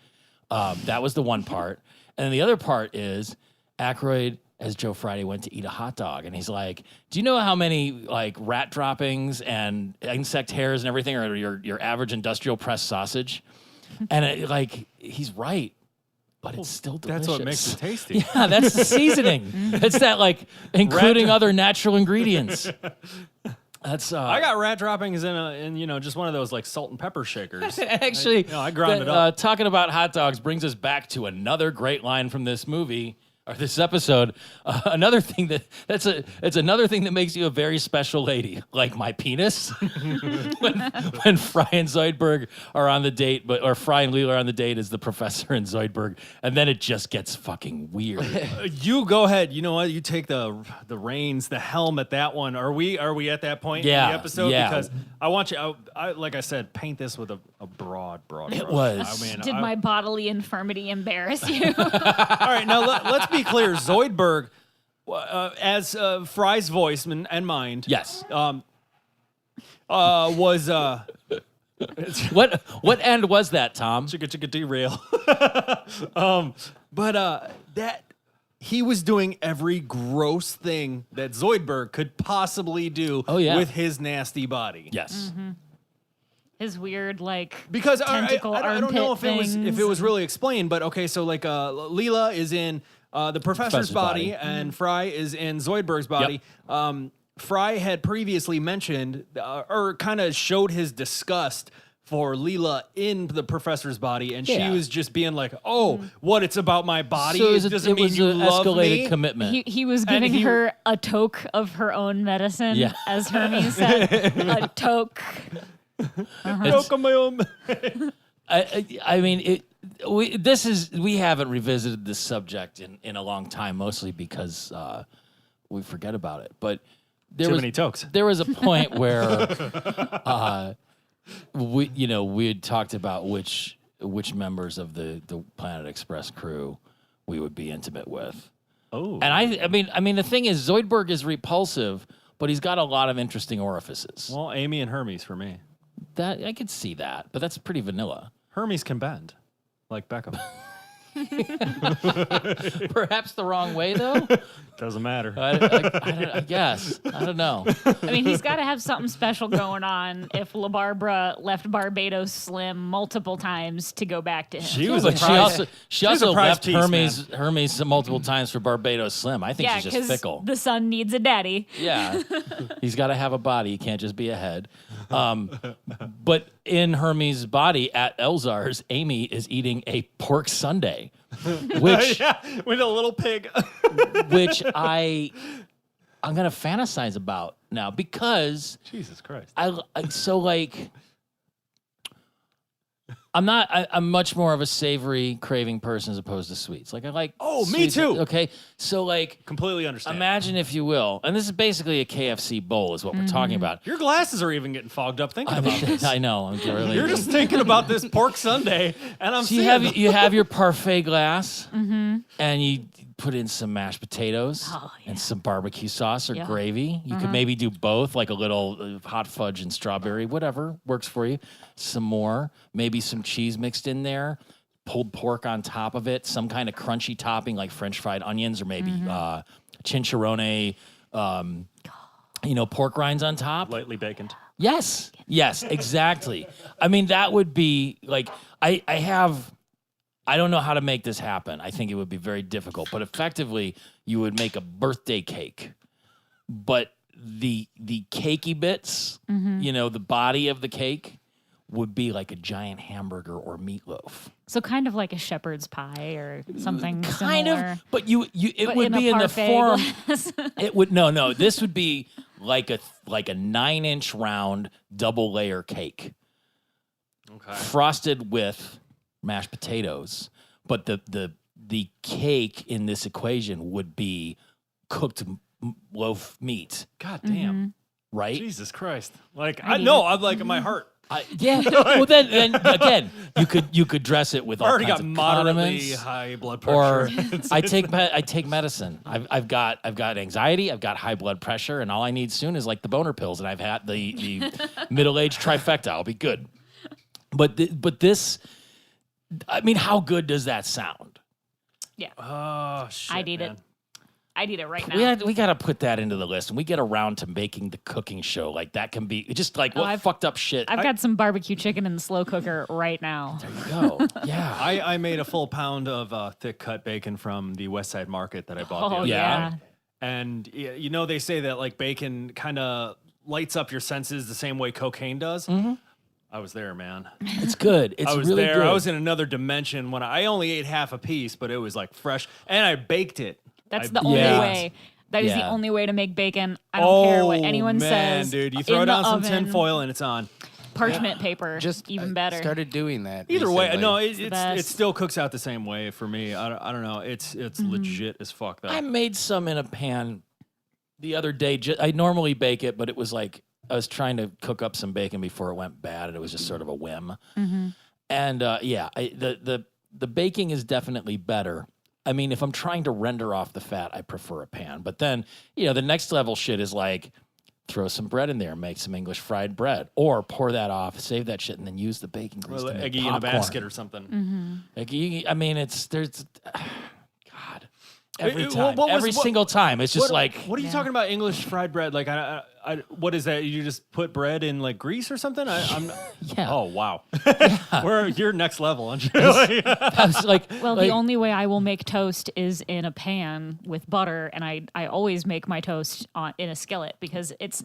That was the one part, and then the other part is Aykroyd as Joe Friday went to eat a hot dog, and he's like, do you know how many like rat droppings and insect hairs and everything are your average industrial press sausage? And he's right, but it's still delicious. That's what makes it tasty. Yeah, that's the seasoning. It's that like including other natural ingredients. That's I got rat droppings in just one of those like salt and pepper shakers. actually I ground it up. Talking about hot dogs brings us back to another great line from this movie. Or this episode, another thing it's another thing that makes you a very special lady, like my penis. when Fry and Zoidberg are on the date, or Fry and Leela are on the date as the professor and Zoidberg, and then it just gets fucking weird. You go ahead. You know what? You take the reins, the helm at that one. Are we at that point in the episode? Yeah. Because I want you. I like I said, paint this with a broad. It brush. was. I mean, Did my bodily infirmity embarrass you? all right. Now let's be clear. Zoidberg, as Fry's voice and mind. Yes. Was What end was that, Tom? chicka derail. But that he was doing every gross thing that Zoidberg could possibly do with his nasty body. Yes. His weird Because tentacle I don't know armpit if it was really explained, but okay, so like Leela is in the professor's body and Fry is in Zoidberg's body. Fry had previously mentioned or kind of showed his disgust for Leela in the professor's body, and she was just being like, "Oh, what? It's about my body. So It doesn't it mean was you an love escalated me." commitment. he was giving her a toke of her own medicine, Yeah. as Hermes said. A toke. Milk on my own. I mean, we haven't revisited this subject in a long time, mostly because we forget about it. But Too many tokes. There was a point where we had talked about which members of the Planet Express crew we would be intimate with. Oh, And I mean, the thing is, Zoidberg is repulsive, but he's got a lot of interesting orifices. well, Amy and Hermes for me. That I could see that, but that's pretty vanilla. Hermes can bend, like Beckham. Perhaps the wrong way, though. Doesn't matter. I guess. I don't know. I mean, he's got to have something special going on if La Barbara left Barbados Slim multiple times to go back to him. She was But a she prize. also a prize left piece, Hermes multiple times for Barbados Slim. I think Yeah, she's just because fickle. the son needs a daddy. Yeah, he's got to have a body. He can't just be a head. But in Hermes' body at Elzar's, Amy is eating a pork sundae, which Yeah, with a little pig. which I'm gonna fantasize about now because Jesus Christ. I'm much more of a savory craving person as opposed to sweets. Like I like Oh, me sweets. too. Okay, so like Completely understand. imagine if you will, and this is basically a KFC bowl is what we're talking about. Your glasses are even getting fogged up thinking about this. I know. I'm really, You're just thinking about this pork sundae, and I'm so you seeing you have your parfait glass, and you put in some mashed potatoes and some barbecue sauce or Yeah. gravy. You could maybe do both, like a little hot fudge and strawberry, whatever works for you. Some more, maybe some cheese mixed in there, pulled pork on top of it, some kind of crunchy topping like French fried onions or maybe chinchorone, pork rinds on top. lightly baconed. Yes, exactly. I mean, that would be like I don't know how to make this happen. I think it would be very difficult, but effectively you would make a birthday cake. But the cakey bits, the body of the cake would be like a giant hamburger or meatloaf. So kind of like a shepherd's pie or something Kind similar. of, but it But would be a in the parfait form glass. it would no, this would be like a 9-inch round double layer cake. Okay. Frosted with mashed potatoes, but the cake in this equation would be cooked loaf meat, God damn. right? Jesus Christ. Like, I I need know, it. I'm like in my heart. Yeah. Well, then again, you could dress it with I all already kinds got of moderately condiments. high blood Or pressure. I take medicine. I've got anxiety. I've got high blood pressure, and all I need soon is like the boner pills, and I've had the middle-aged trifecta. I'll be good. But this, I mean, how good does that sound? Yeah, Oh, shit, I need man. it. I need it right now. We got to put that into the list, and we get around to making the cooking show. Like that can be just like what I've- fucked up shit. I've got some barbecue chicken in the slow cooker right now. Go. Yeah. I made a full pound of thick cut bacon from the West Side Market that I bought the Oh other yeah. yeah. day. And they say that like bacon kind of lights up your senses the same way cocaine does. Mm-hmm. I was there, man. It's good. It's I was really there. good. I was in another dimension when I only ate half a piece, but it was like fresh, and I baked it. That's I the only Yeah. way. That is the Yeah. only way to make bacon. I don't care what anyone man, says. dude, you throw in it on the some oven, tin foil and it's on. parchment paper, Just even I better. started doing that. Either way, recently. no, the best. it still cooks out the same way for me. I don't know. It's legit as fuck though. I made some in a pan the other day. I normally bake it, but it was like I was trying to cook up some bacon before it went bad, and it was just sort of a whim. And the baking is definitely better. I mean, if I'm trying to render off the fat, I prefer a pan. But then, the next level shit is like throw some bread in there, make some English fried bread, or pour that off, save that shit, and then use the bacon grease Well, to make eggy in a popcorn. basket or something. Like, I mean, God, every Wait, time, what was- every what- single time, it's just like. What are you talking about? English fried bread? Like, what is that? You just put bread in like grease or something? I'm. Yeah. Oh wow. You're next level, aren't you? I was like, Well, like, the only way I will make toast is in a pan with butter, and I always make my toast in a skillet because it's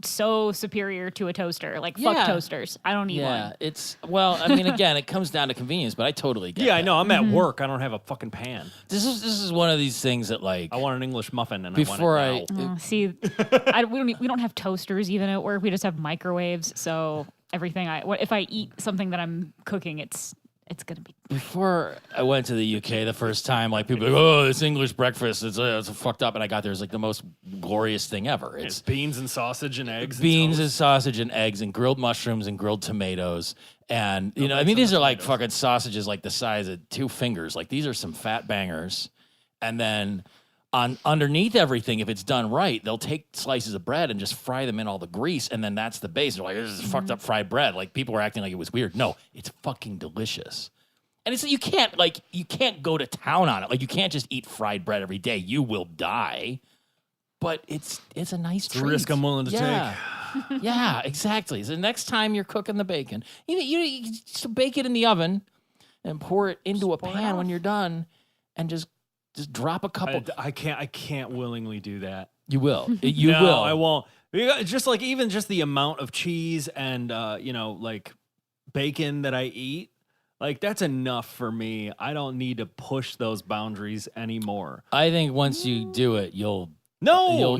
so superior to a toaster. Like, Yeah. fuck toasters. I don't need yeah, one. I mean, again, it comes down to convenience, but I totally get Yeah, I that. know. I'm at work. I don't have a fucking pan. This is one of these things that like I want an English muffin, and Before I I- want it now. See, we don't have toasters even at work. We just have microwaves. So everything if I eat something that I'm cooking, it's gonna be. before I went to the UK the first time, like people were like, oh, this English breakfast, it's fucked up, and I got there, it's like the most glorious thing ever. It's It's beans and sausage and eggs. beans and toast. sausage and eggs and grilled mushrooms and grilled tomatoes. And, I mean, these are like fucking sausages like the size of 2 fingers. Like, these are some fat bangers. And then underneath everything, if it's done right, they'll take slices of bread and just fry them in all the grease. And then that's the base. They're like, this is fucked up fried bread. Like, people were acting like it was weird. No, it's fucking delicious. And it's you can't go to town on it. Like you can't just eat fried bread every day. You will die. But it's a nice treat. It's a risk I'm willing to take. Yeah, exactly. So the next time you're cooking the bacon, you just bake it in the oven and pour it into a pan when you're done, and just drop a couple. I can't willingly do that. You will. No, Will. I won't. Just like even just the amount of cheese and like bacon that I eat, like that's enough for me. I don't need to push those boundaries anymore. I think once you do it, you'll No.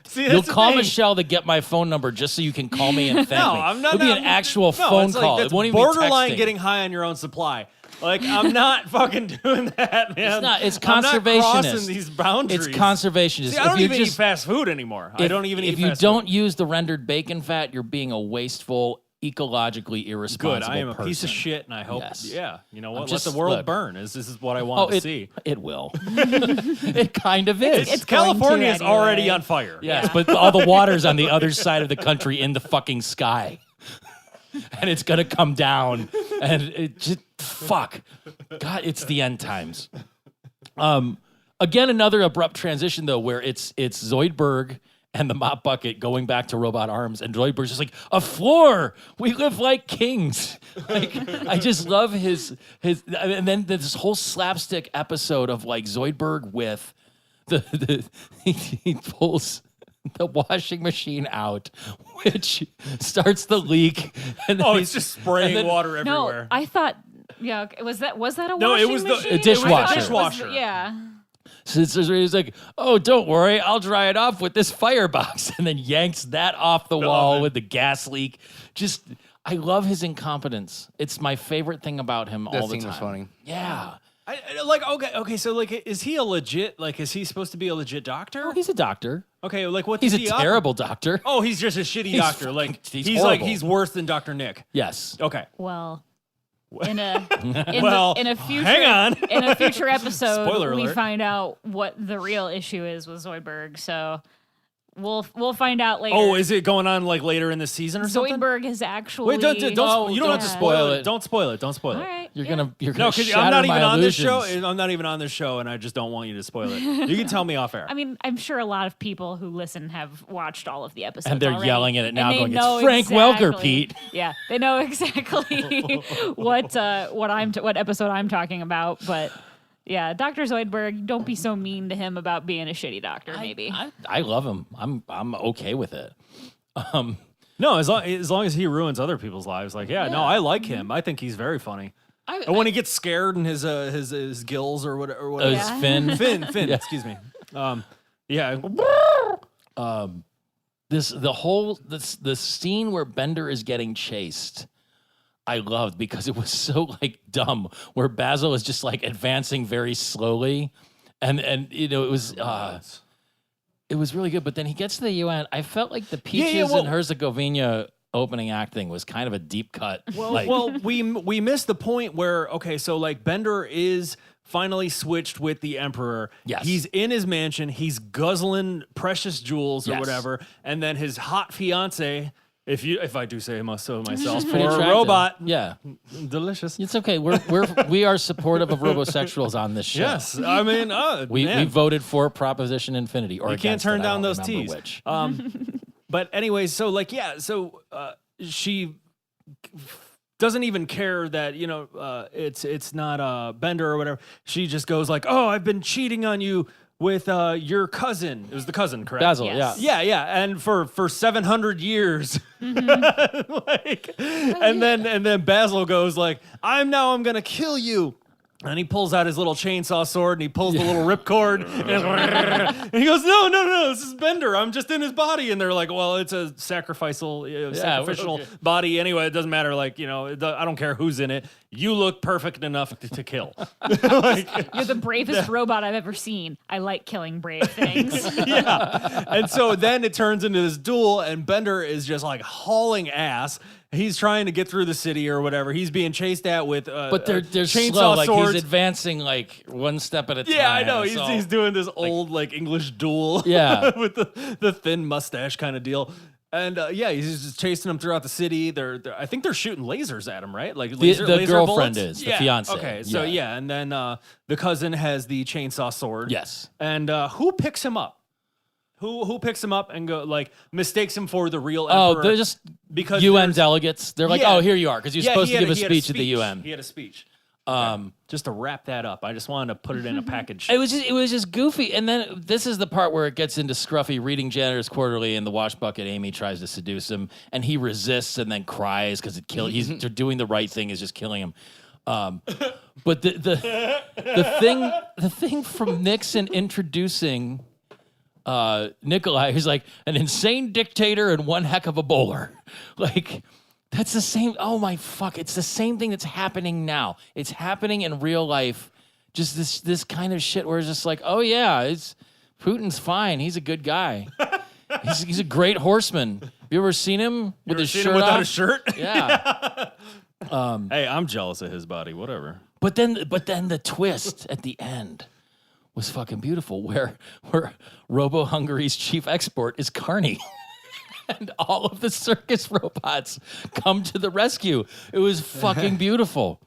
See, you'll that's the call thing. Michelle to get my phone number just so you can call me and thank me. I'm not. It'll be an actual phone it's call. Like, that's it won't even be borderline texting. getting high on your own supply. Like I'm not fucking doing that, man. It's not. It's I'm not conservationist. crossing these boundaries. It's conservationist. See, I don't even eat fast food anymore. I don't even eat. If you fast don't food. use the rendered bacon fat, you're being a wasteful, ecologically irresponsible Good. I am a person. piece of shit, and I hope. Yes. Yeah. You know what? just- Let the world look. burn. This is what I want to see. It will. It kind of is. It's going to California is anyway. already on fire. Yes, but all the water's on the other side of the country in the fucking sky. And it's gonna come down, and it just fuck. God, it's the end times. Again, another abrupt transition though, where it's Zoidberg and the mop bucket going back to robot arms, and Zoidberg's just like a floor. We live like kings. Like I just love his, and then this whole slapstick episode of like Zoidberg with he pulls the washing machine out, which starts the leak. And Oh, then it's just spraying then- water No, everywhere. I thought. Yeah, okay, was that a No, it washing was the- machine? a dishwasher. I thought it was Dishwasher. yeah. So he's like, "Oh, don't worry, I'll dry it off with this firebox," and then yanks that off the wall man. with the gas leak. Just, I love his incompetence. It's my favorite thing about him all the scene time. was funny. Yeah, Like okay. So like, is he a legit? Like, is he supposed to be a legit doctor? oh, he's a doctor. Okay, like what? He's does a he terrible doctor. Oh, he's just a shitty doctor. Like he's like horrible. he's worse than Dr. Nick. Yes. Okay. Well, in a Well, in a future hang on. in a future episode, Spoiler we alert. find out what the real issue is with Zoidberg. So we'll find out later. Oh, is it going on like later in the season or something? Zoidberg is actually. Wait, don't you don't have to yeah. spoil it. Don't spoil it. Don't spoil All it. right. You're yeah. gonna No, because shatter I'm not my even on this illusions. show. I'm not even on this show, and I just don't want you to spoil it. You can tell me off air. I mean, I'm sure a lot of people who listen have watched all of the episodes. And they're already, yelling at it now, and they going, "It's know Frank Welker, Pete." Yeah, they know exactly what episode I'm talking about. But yeah, Dr. Zoidberg, don't be so mean to him about being a shitty doctor. Maybe. I love him. I'm okay with it. No, as long as he ruins other people's lives, like no, I like him. I think he's very funny. And when he gets scared and his gills or whatever, His fin. Finn, excuse me. Yeah. The scene where Bender is getting chased, I loved because it was so like dumb. Where Basil is just like advancing very slowly, and it was really good. But then he gets to the UN. I felt like the Peaches and Herzegovina opening act thing was kind of a deep cut. Well, we missed the point where so like Bender is finally switched with the Emperor. Yes. He's in his mansion. He's guzzling precious jewels or Yes. whatever, and then his hot fiance, if I do say so myself, pretty or a attractive. robot, Yeah, delicious. it's okay. We are supportive of robosexuals on this show. Yes, I mean We man. voted for Proposition Infinity, or You can't against turn it. I down don't those remember T's. Which. But anyways, so like she doesn't even care that it's not Bender or whatever. She just goes like, "Oh, I've been cheating on you with your cousin." It was the cousin, correct? Basil, Yes. Yeah, and for 700 years, and then Basil goes like, I'm gonna kill you." And he pulls out his little chainsaw sword and he pulls the little ripcord and he goes, no, this is Bender. I'm just in his body. And they're like, well, it's a sacrificial body anyway. It doesn't matter. Like, I don't care who's in it. You look perfect enough to kill. You're the bravest robot I've ever seen. I like killing brave things. Yeah. And so then it turns into this duel and Bender is just like hauling ass. He's trying to get through the city or whatever. He's being chased at with But they're chainsaw slow. Like swords. he's advancing like one step at a time. Yeah, I know. He's so- doing this old like English duel. Yeah. with the thin mustache kind of deal. And he's just chasing them throughout the city. I think they're shooting lasers at him, right? Like The laser girlfriend bullets? is, the fiance. Okay, so and then the cousin has the chainsaw sword. Yes. And who picks him up? Who picks him up and mistakes him for the real emperor? Oh, they're just because UN delegates. They're like, oh, here you are, because you're supposed to give a speech at the UN. He had a speech. Just to wrap that up, I just wanted to put it in a package. It was just goofy, and then this is the part where it gets into Scruffy reading Janitor's Quarterly, and the wash bucket Amy tries to seduce him, and he resists and then cries because they're doing the right thing is just killing him. But the thing from Nixon introducing Nikolai, who's like an insane dictator and one heck of a bowler, like. That's the same. Oh my fuck! It's the same thing that's happening now. It's happening in real life. Just this kind of shit where it's just like, oh yeah, Putin's fine. He's a good guy. he's a great horseman. Have you ever seen him with his shirt without off? a shirt? Yeah. Hey, I'm jealous of his body. Whatever. But then the twist at the end was fucking beautiful, where Robo Hungary's chief export is Carney. And all of the circus robots come to the rescue. It was fucking beautiful.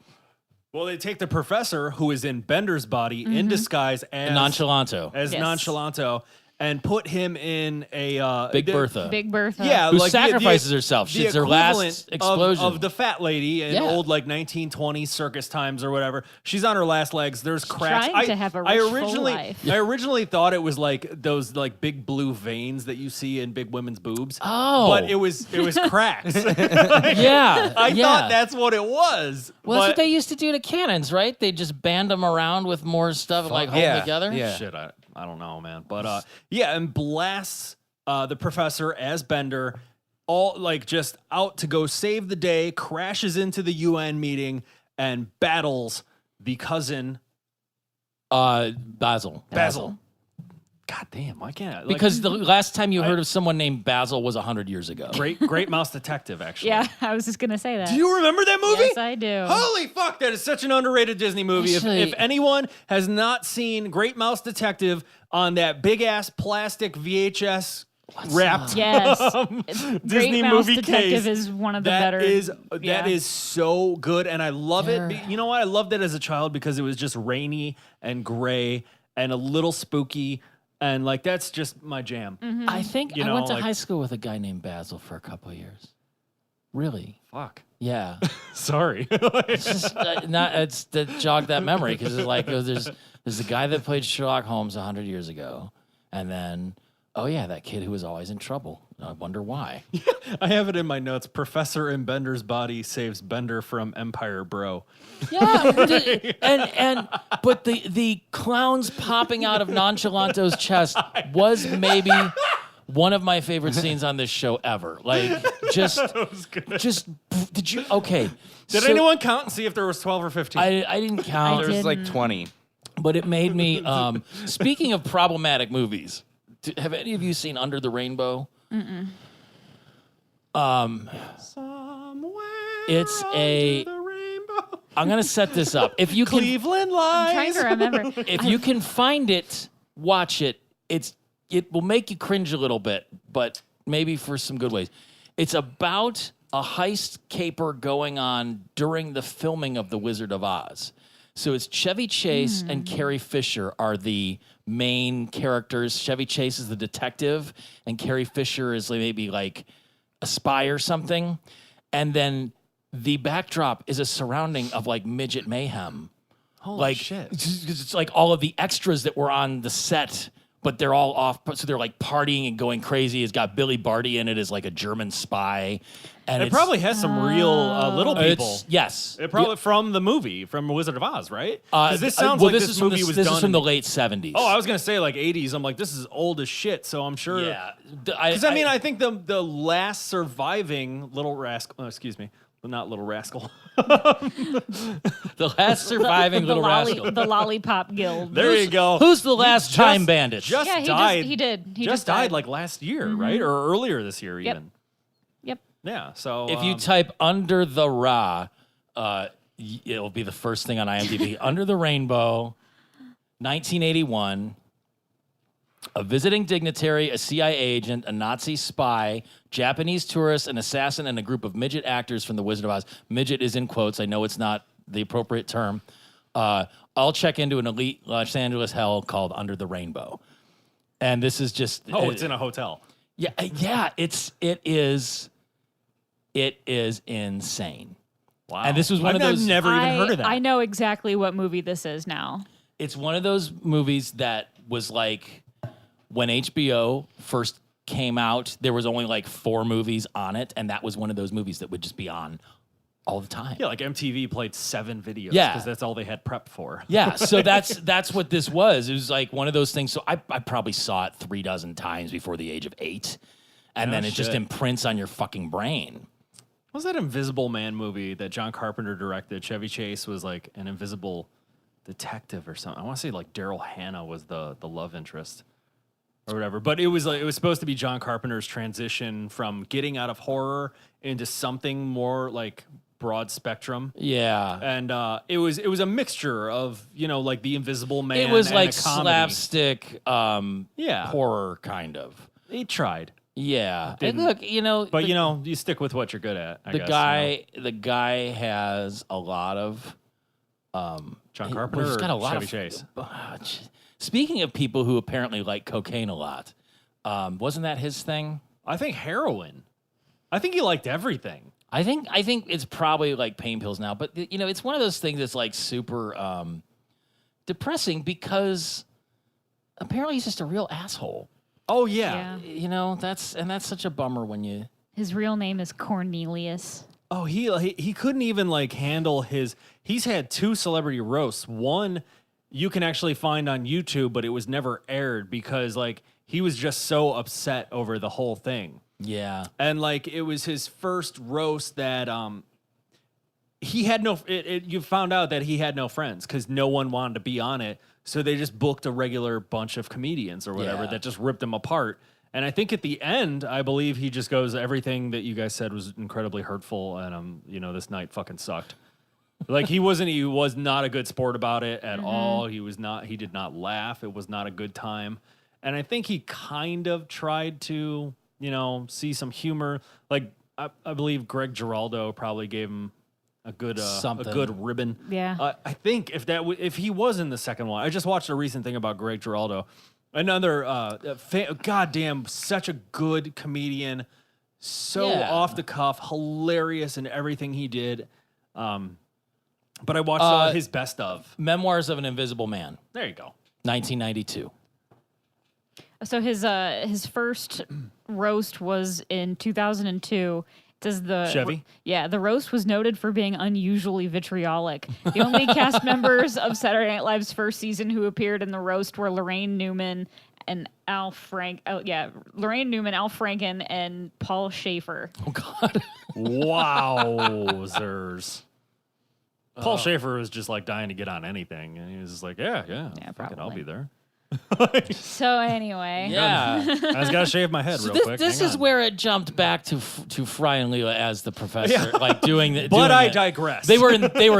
Well, they take the professor, who is in Bender's body, in disguise as Nonchalanto. Nonchalanto, and put him in a Big Bertha. Big Bertha. Yeah, Who like sacrifices herself. The It's her last equivalent explosion. of the fat lady in old 1920s circus times or whatever. She's on her last legs. There's cracks. trying to have a rich, full life. I originally thought it was like those big blue veins that you see in big women's boobs. Oh. But it was cracks. Yeah. I thought that's what it was. Well, that's what they used to do to cannons, right? They just band them around with more stuff, hold them together. Yeah. Shit, I don't know, man. But and blasts the professor as Bender, all just out to go save the day, crashes into the UN meeting and battles the cousin. Basil. God damn, why can't I? Because the last time you heard of someone named Basil was 100 years ago. Great Mouse Detective, actually. Yeah, I was just gonna say that. Do you remember that movie? Yes, I do. Holy fuck, that is such an underrated Disney movie. Actually- If anyone has not seen Great Mouse Detective on that big ass plastic VHS wrapped Yes. Disney Great Mouse movie Detective case, is one of the that better. that is so good, and I love There- it. You know what? I loved it as a child because it was just rainy and gray and a little spooky, and that's just my jam. I think You I know, went to high school with a guy named Basil for a couple of years. Really? Fuck. Yeah. Sorry. It's just it's to jog that memory because there's a guy that played Sherlock Holmes 100 years ago, and then that kid who was always in trouble. I wonder why. I have it in my notes. Professor in Bender's body saves Bender from Empire Bro. Yeah, but the clowns popping out of Nonchalanto's chest was maybe one of my favorite scenes on this show ever. Did you? Okay. Did anyone count and see if there was 12 or 15? I didn't count. There was like 20. But it made me. Speaking of problematic movies, have any of you seen Under the Rainbow? Mm-mm. It's a. I'm gonna set this up. If you can, Cleveland I'm trying Lies. to remember. if you can find it, watch it. It will make you cringe a little bit, but maybe for some good ways. It's about a heist caper going on during the filming of The Wizard of Oz. So it's Chevy Chase and Carrie Fisher are the main characters. Chevy Chase is the detective, and Carrie Fisher is maybe like a spy or something. And then the backdrop is a surrounding of midget mayhem. Holy shit. It's like all of the extras that were on the set, but they're all off. So they're partying and going crazy. It's got Billy Barty in it as a German spy. And It probably has some real little people. Yes. It probably from the movie, from Wizard of Oz, right? Because this sounds like this movie was This done is from the late 70s. Oh, I was gonna say 80s. I'm like, this is old as shit. So I'm sure. Yeah. Because I think the last surviving Little Rascal. Excuse me, not Little Rascal. The last surviving Little Rascal. The Lollipop Guild. There you go. Who's the last time bandit? Just Yeah, died. he did. He just died last year, right? Or earlier this year, Yep. even. Yep. Yeah. So If you type Under the Ra, it'll be the first thing on IMDb. Under the Rainbow, 1981. A visiting dignitary, a CIA agent, a Nazi spy, Japanese tourist, an assassin, and a group of midget actors from The Wizard of Oz. Midget is in quotes. I know it's not the appropriate term. All check into an elite Los Angeles hell called Under the Rainbow. And this is just... Oh, it's in a hotel. Yeah, it is insane. Wow. And this was one of those... I've never even heard of that. I know exactly what movie this is now. It's one of those movies that was like... When HBO first came out, there was only like 4 movies on it, and that was one of those movies that would just be on all the time. Yeah, like MTV played 7 videos Yeah. that's all they had prepped for. Yeah, so that's what this was. It was like one of those things. So I probably saw it 3 dozen times before the age of 8, and then it just imprints on your fucking brain. What was that Invisible Man movie that John Carpenter directed? Chevy Chase was like an invisible detective or something. I want to say like Daryl Hannah was the love interest. Or whatever, but it was supposed to be John Carpenter's transition from getting out of horror into something more like broad spectrum. Yeah, and it was a mixture of like The Invisible Man. It was and like a comedy. Slapstick, horror kind of. He tried. Yeah, Didn't. and look, but you stick with what you're good at. I guess, the guy has a lot of John Carpenter. He's got a lot Chevy Chase. Speaking of people who apparently like cocaine a lot, wasn't that his thing? I think heroin. I think he liked everything. I think it's probably like pain pills now, but it's one of those things that's like super depressing because apparently he's just a real asshole. Oh yeah. That's such a bummer when you. His real name is Cornelius. Oh, he couldn't even like handle his. He's had 2 celebrity roasts. One you can actually find on YouTube, but it was never aired because like he was just so upset over the whole thing. Yeah. And like it was his first roast that he had no you found out that he had no friends cuz no one wanted to be on it. So they just booked a regular bunch of comedians or whatever that just ripped him apart. And I think at the end, I believe he just goes, everything that you guys said was incredibly hurtful and this night fucking sucked. Like he was not a good sport about it at all. He did not laugh. It was not a good time. And I think he kind of tried to, see some humor. Like I believe Greg Giraldo probably gave him a good ribbon. Yeah. I think if he was in the second one, I just watched a recent thing about Greg Giraldo. Another goddamn such a good comedian, so off the cuff, hilarious in everything he did. But I watched his best of. Memoirs of an Invisible Man. There you go. 1992. So his first roast was in 2002. Does the Chevy? The roast was noted for being unusually vitriolic. The only cast members of Saturday Night Live's first season who appeared in the roast were Lorraine Newman and Al Franken, and Paul Schaefer. Oh God. Wowzers. Paul Schaefer was just like dying to get on anything, and he was just like, yeah, fuck it, I'll probably. be there. So anyway, Yeah. I just gotta shave my head real quick. This Hang is on. where it jumped back to Fry and Leela as the professor, like doing it. But I digress. They were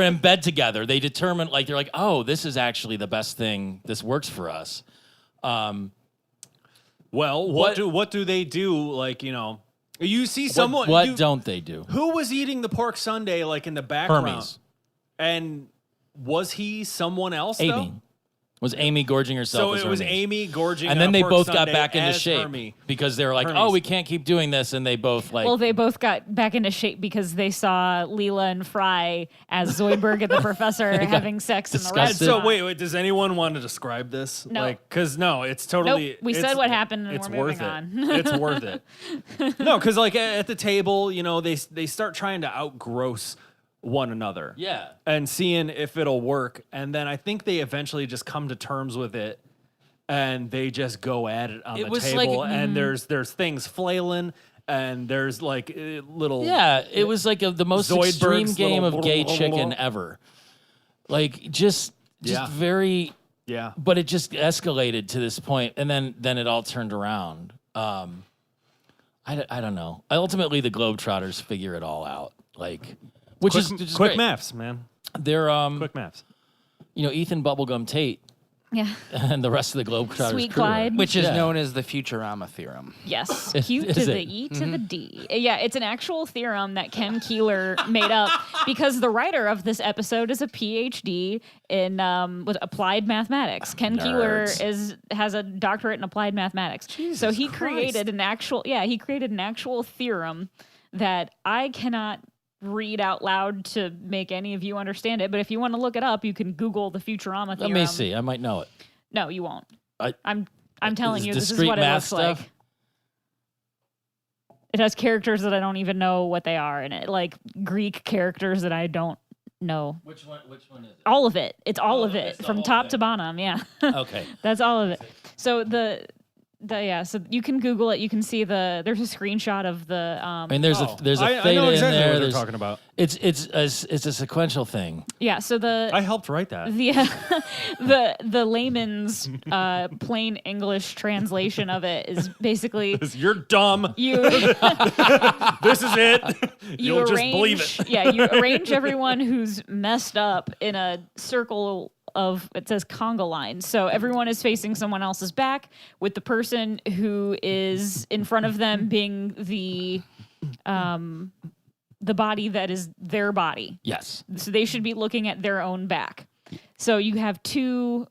in bed together. They determined, like, they're like, oh, this is actually the best thing. This works for us. Well, what do they do? Like, you see someone. What don't they do? Who was eating the pork sundae like in the background? Hermes. And was he someone else? Amy. Though? Was Amy gorging herself? So as it was Hermes. Amy gorging, and on then a they pork both got sundae back into as shape Hermes. because they were like, Hermes. "Oh, we can't keep doing this," and they both like. well, they both got back into shape because they saw Leela and Fry as Zoidberg and the professor having sex in the disgusted. restaurant. So wait, does anyone want to describe this? No. Because no, it's totally. Nope, we said it's- what happened and it's we're worth moving it. on. It's worth it. No, because like at the table, they start trying to outgross one another. Yeah. And seeing if it'll work, and then I think they eventually just come to terms with it. And they just go at it on It the was table, like- and there's things flailing, and there's like little Yeah, it was like the most Zoidberg's extreme game little of gay chicken ever. Like just Yeah. very, yeah. but it just escalated to this point, and then it all turned around. I don't know. Ultimately, the Globetrotters figure it all out, like which is Quick great. maths, man. They're Quick maths. Ethan Bubblegum Tate Yeah. and the rest of the Globetrotters Sweet crew. Clyde. Which is Yeah. known as the Futurama theorem. Yes. Q Is to the it? E to the D. Yeah, it's an actual theorem that Ken Keeler made up because the writer of this episode is a PhD in with applied mathematics. Ken Keeler has a doctorate in applied mathematics. So he created an actual theorem that I cannot read out loud to make any of you understand it, but if you want to look it up, you can Google the Futurama theorem. Let me see. I might know it. No, you won't. I- I'm telling you, this is discrete what it math looks stuff? like. It has characters that I don't even know what they are in it, like Greek characters that I don't know. Which one is it? All of it. It's all of it's it the from whole top thing. to bottom. Yeah. Okay. That's all of it. So so you can Google it. You can see there's a screenshot of the. I mean, there's a I theta know in exactly there. what they're There's- talking about. It's a sequential thing. yeah. So I helped write that. the layman's plain English translation of it is basically You're dumb. you This is it. you You'll arrange, just believe it. Yeah, you arrange everyone who's messed up in a circle of, it says conga lines. So everyone is facing someone else's back, with the person who is in front of them being the body that is their body. Yes. So they should be looking at their own back. So you have two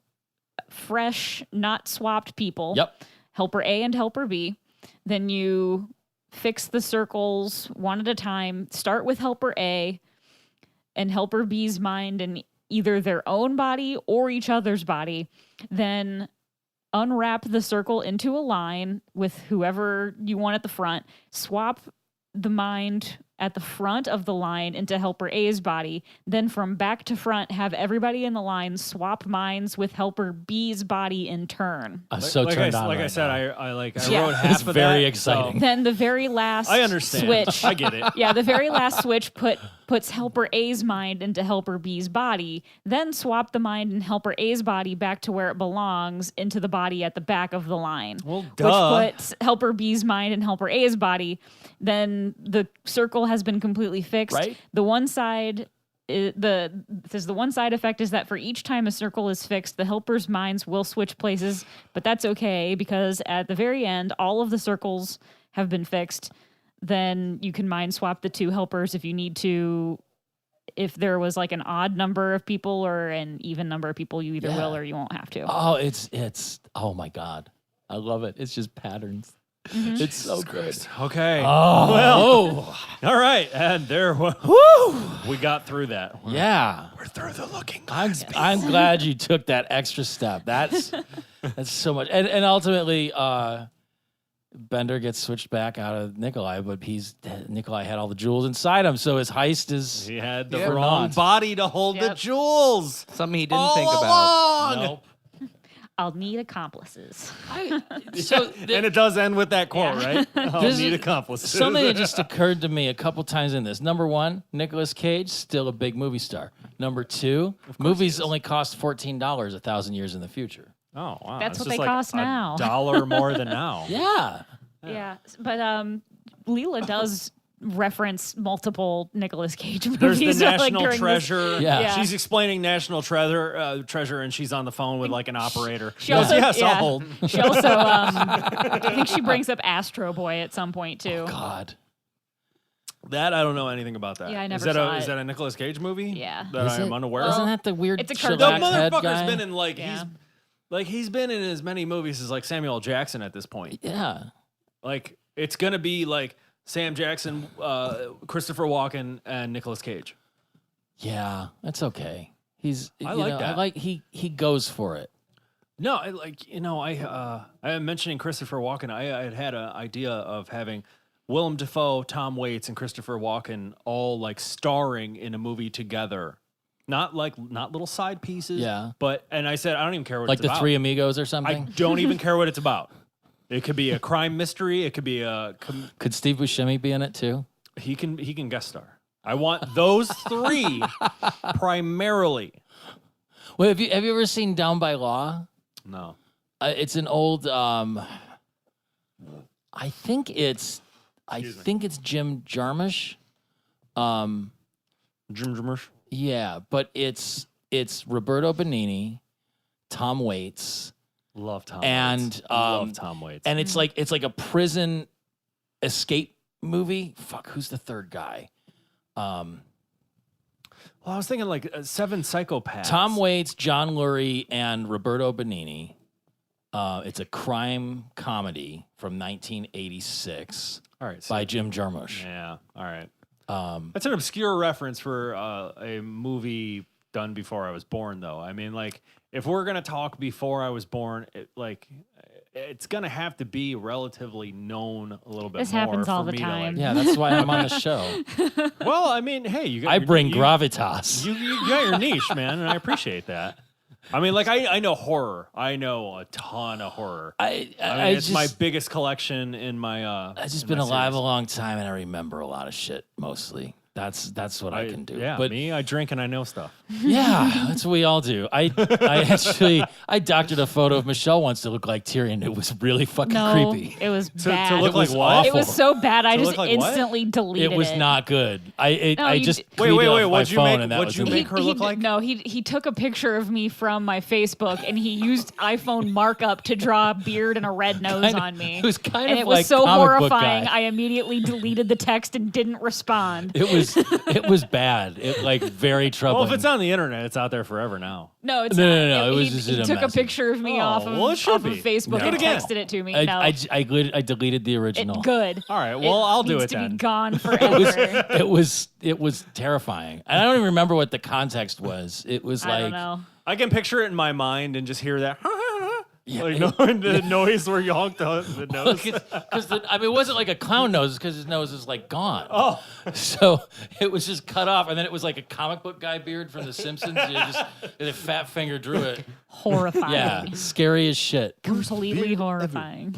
fresh, not swapped people. Yep. Helper A and Helper B. Then you fix the circles one at a time. Start with Helper A and Helper B's mind in either their own body or each other's body. Then unwrap the circle into a line with whoever you want at the front. Swap the mind at the front of the line into Helper A's body. Then from back to front, have everybody in the line swap minds with Helper B's body in turn. I'm so turned on. Like I right said, now. I Yeah. wrote half It's of very that, exciting. Then the very last I understand. switch. I get it. Yeah, the very last switch puts Helper A's mind into Helper B's body, then swap the mind in Helper A's body back to where it belongs, into the body at the back of the line. Well, duh. Which puts Helper B's mind in Helper A's body. Then the circle has been completely fixed. Right. The one side the one side effect is that for each time a circle is fixed, the helpers' minds will switch places, but that's okay because at the very end, all of the circles have been fixed. Then you can mind swap the two helpers if you need to. If there was like an odd number of people or an even number of people, you either will or you won't have to. Oh, it's oh my God. I love it. It's just patterns. It's so good. Okay. Oh, Well, all right. And there we got through that. yeah. We're through the looking. I'm glad you took that extra step. That's so much. And ultimately, Bender gets switched back out of Nikolai, but Nikolai had all the jewels inside him, so his heist is He had the for wrong naught. body to hold the Yep. jewels. Something he didn't all think about. along. Nope. I'll need accomplices. So And it does end with that quote, right? I'll This need is- accomplices. something that just occurred to me a couple times in this. Number one, Nicolas Cage, still a big movie star. Number two, movies only cost $14 1,000 years in the future. Oh, wow. That's It's what just they like cost now. $1 more than now. Yeah. Yeah, but Leela does reference multiple Nicolas Cage movies. There's the like, National during this- Treasure. Yeah. She's explaining National Treasure, and she's on the phone with like an operator. She She goes, also- yes, yeah. I'll hold. She also, I think she brings up Astro Boy at some point too. God. That I don't know anything about that. Yeah, I never is that saw Is it. that a Nicolas Cage movie? Yeah. That Is I am it? unaware Isn't of. that the weird It's a shellac The cartoon. head motherfucker's guy? been in like Yeah. he's been in as many movies as like Samuel Jackson at this point. Yeah. Like it's gonna be like Sam Jackson, Christopher Walken, and Nicolas Cage. Yeah, that's okay. He's I you like know, that. I like he goes for it. No, I am mentioning Christopher Walken. I had an idea of having Willem Dafoe, Tom Waits, and Christopher Walken all like starring in a movie together. Not little side pieces. Yeah. And I said I don't even care what Like it's the about. Three Amigos or I something. don't even care what it's about. It could be a crime mystery. It could be Could Steve Buscemi be in it too? he can guest star. I want those three primarily. Well, have you ever seen Down by Law? No. It's an old. I think it's Jim Jarmusch. Jim Jarmusch. Yeah, but it's Roberto Benigni, Tom Waits. Love Tom And Waits. Love Tom Waits. And it's like a prison escape movie. Fuck, who's the third guy? Well, I was thinking like 7 Psychopaths. Tom Waits, John Lurie, and Roberto Benigni. It's a crime comedy from 1986 All right, by Jim Jarmusch. Yeah, all right. That's an obscure reference for a movie done before I was born, though. I mean, like, if we're going to talk before I was born, it's going to have to be relatively known a little bit This more. happens all for the me to, time. Yeah, that's why I'm on the show. well, I mean, hey, you got I your- bring you, gravitas. You got your niche, man, and I appreciate that. I mean, like, I know horror. I know a ton of horror. I mean, it's my biggest collection in my. I've just been alive a long time, and I remember a lot of shit. Mostly, that's what I can do. Yeah, but me, I drink and I know stuff. yeah, that's what we all do. I doctored a photo of Michelle once to look like Tyrion. It was really fucking No, creepy. it was To bad. look It was like what? It was so bad. I To just look like what? instantly deleted it. It was not good. I you just d- Wait, tweeted wait, off wait, my what'd you phone, make- and that what'd was you it. make her look like? No, he took a picture of me from my Facebook and he used iPhone markup to draw a beard and a red nose on me. It was kind and of it was like so comic book horrifying. guy. I immediately deleted the text and didn't respond. It was bad. It like very troubling. Well, if it's on the internet, it's out there forever now. No, it's No, not. no, no, it was he just in a took a message. picture of me off of, well, it should off of be. Facebook No. and Do it again. texted it to me. I, no, I deleted the original. good. All right, well, I'll do needs it to then. be gone forever. It was terrifying. And I don't even remember what the context was. It was I like don't know. I can picture it in my mind and just hear that. Yeah, like, it- the noise where you honk the nose. because I mean, it wasn't like a clown nose, because his nose is like gone. Oh. So it was just cut off, and then it was like a comic book guy beard from The Simpsons. You just a fat finger drew it. Horrifying. Yeah, scary as shit. Completely horrifying.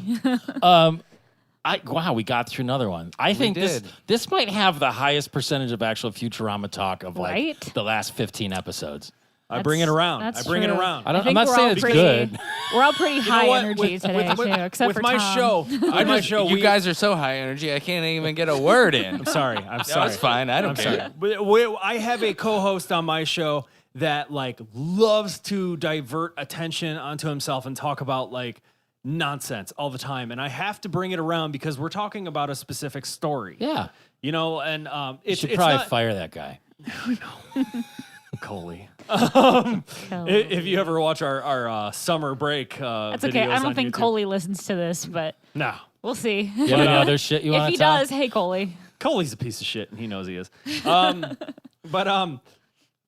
Wow, we got through another one. I think did. this might have the highest percentage of actual Futurama talk of like Right? the last 15 episodes. I bring it around. I That's bring it true. around. I'm think not we're saying all it's pretty- good. We're all pretty high what? energy With- today, with- too, except with for my Tom. show. With my show, You guys are so high energy, I can't even get a word in. I'm sorry. I'm sorry. That's fine. I don't I'm care. sorry. But I have a co-host on my show that like loves to divert attention onto himself and talk about like nonsense all the time, and I have to bring it around because we're talking about a specific story. Yeah, You know, and you it's should it's probably not fire that guy. Coley. Coley. If you ever watch our summer break, That's okay. I don't think Coley listens to this, but No, we'll see. You have any other shit you If want he to tell? does, hey, Coley. Coley's a piece of shit, and he knows he is.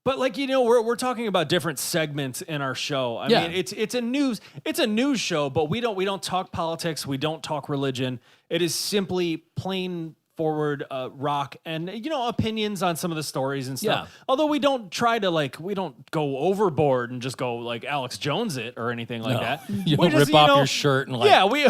But like, you know, we're talking about different segments in our show. I Yeah. mean, it's a news show, but we don't talk politics, we don't talk religion. It is simply plain forward rock and, you know, opinions on some of the stories and stuff. Yeah. Although we don't try to we don't go overboard and just go like Alex Jones it or anything like No. that. You We don't just, rip off your shirt and like yeah, we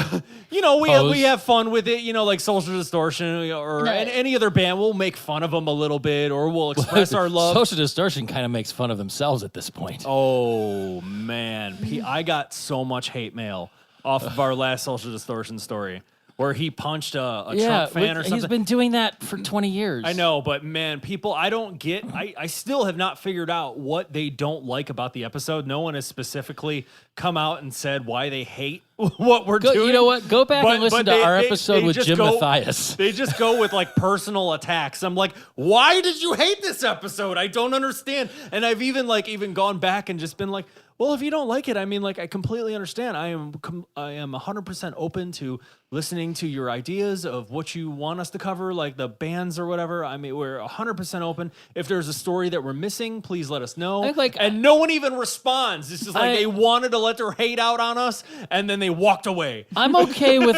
pose. we have fun with it, you know, like Social Distortion or No. any other band. We'll make fun of them a little bit, or we'll express our love. Social Distortion kind of makes fun of themselves at this point. Oh man, I got so much hate mail off of our last Social Distortion story where he punched a Trump fan or something. He's been doing that for 20 years. I know, but man, people, I don't get. I still have not figured out what they don't like about the episode. No one has specifically come out and said why they hate what we're doing. You know what? Go back and listen to our episode with just Jim go- Mathias. They just go with like personal attacks. I'm like, why did you hate this episode? I don't understand. And I've even gone back and just been like, well, if you don't like it, I mean, like, I completely understand. I am 100% open to listening to your ideas of what you want us to cover, like the bands or whatever. I mean, we're 100% open. If there's a story that we're missing, please let us know. And no one even responds. It's just like they wanted to let their hate out on us, and then they walked away. I'm okay with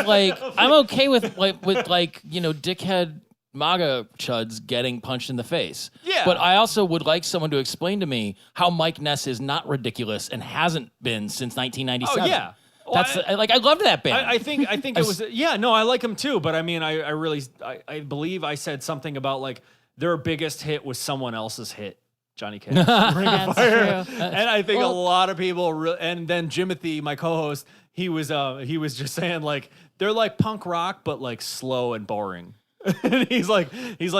you know, dickhead MAGA chuds getting punched in the face. Yeah. But I also would like someone to explain to me how Mike Ness is not ridiculous and hasn't been since 1997. Oh, yeah. Well, That's I loved that band. I think it was I like them too, but I mean I believe I said something about like their biggest hit was someone else's hit, Johnny Cash, Ring of Fire, true. and I think a lot of people and then Jimothy, my co-host, he was just saying like they're like punk rock but like slow and boring. And he's like,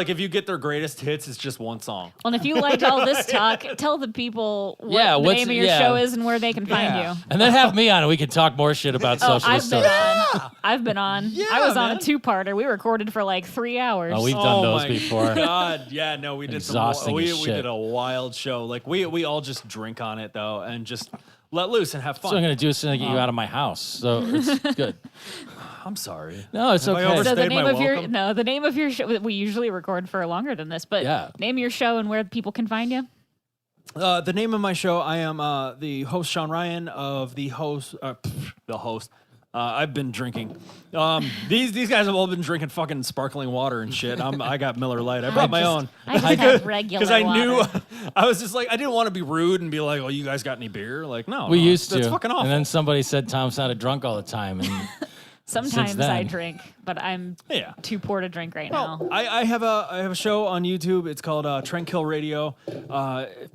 if you get their greatest hits, it's just one song. Well, and if you liked all this talk, tell the people what the what's- name of your yeah. show is and where they can find you. And then have me on, and we can talk more shit about Oh, socialist I've been stuff. on. I've been on. Yeah, I was on a man. 2-parter. We recorded for like 3 hours. Oh, we've done those my before. God, yeah, no, we did Exhausting we as shit. did a wild show. Like we all just drink on it though, and just let loose and have fun. So I'm going to do is to get you out of my house. So it's good. I'm sorry. No, it's Have I okay. overstayed So the name my of your welcome? the name of your show. We usually record for longer than this, but Yeah. name your show and where people can find you. The name of my show, I am the host, Shawn Ryan, of the host. I've been drinking. These guys have all been drinking fucking sparkling water and shit. I got Miller Lite. I brought my own. I just have regular Because I water. knew, I was just like, I didn't want to be rude and be like, "Oh, you guys got any beer?" Like, no, We no, used to. That's fucking awful. And then somebody said Tom sounded drunk all the time. And Sometimes then. I drink, but I'm Yeah. too poor to drink right Well, now. I have a show on YouTube. It's called Trendkill Radio.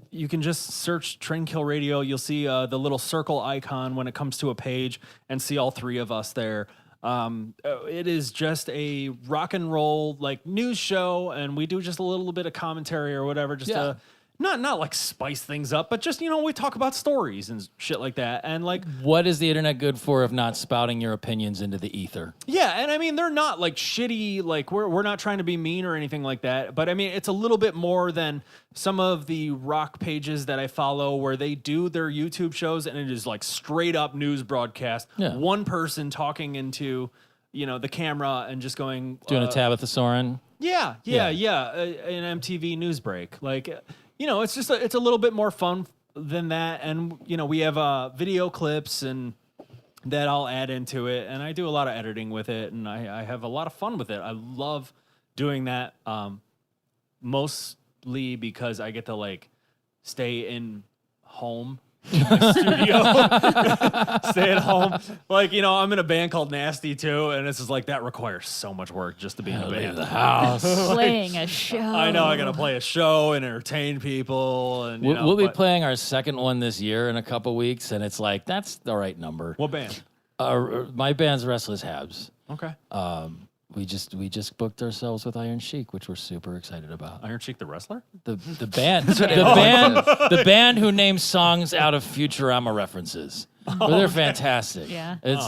You can just search Trendkill Radio. You'll see the little circle icon when it comes to a page, and see all three of us there. It is just a rock and roll like news show, and we do just a little bit of commentary or whatever, just to not like spice things up, but just we talk about stories and shit like that, and like. what is the internet good for if not spouting your opinions into the ether? Yeah, and I mean they're not like shitty, like we're not trying to be mean or anything like that. But I mean it's a little bit more than some of the rock pages that I follow where they do their YouTube shows and it is like straight up news broadcast. Yeah. One person talking into the camera and just going Doing a Tabitha Soren? yeah, an MTV news break. Like it's just it's a little bit more fun than that, and we have video clips and that I'll add into it, and I do a lot of editing with it, and I have a lot of fun with it. I love doing that, mostly because I get to like stay in home. In my studio, stay at home. Like I'm in a band called Nasty too, and it's just like that requires so much work just to be in a Leave band. the house. Playing a show. I know I gotta play a show and entertain people, and We'll be playing our second one this year in a couple weeks, and it's like, that's the right number. What band? My band's Restless Habs. Okay, We just booked ourselves with Iron Sheik, which we're super excited about. Iron Sheik the wrestler. The band, the band who names songs out of Futurama references. But they're fantastic. Yeah. It's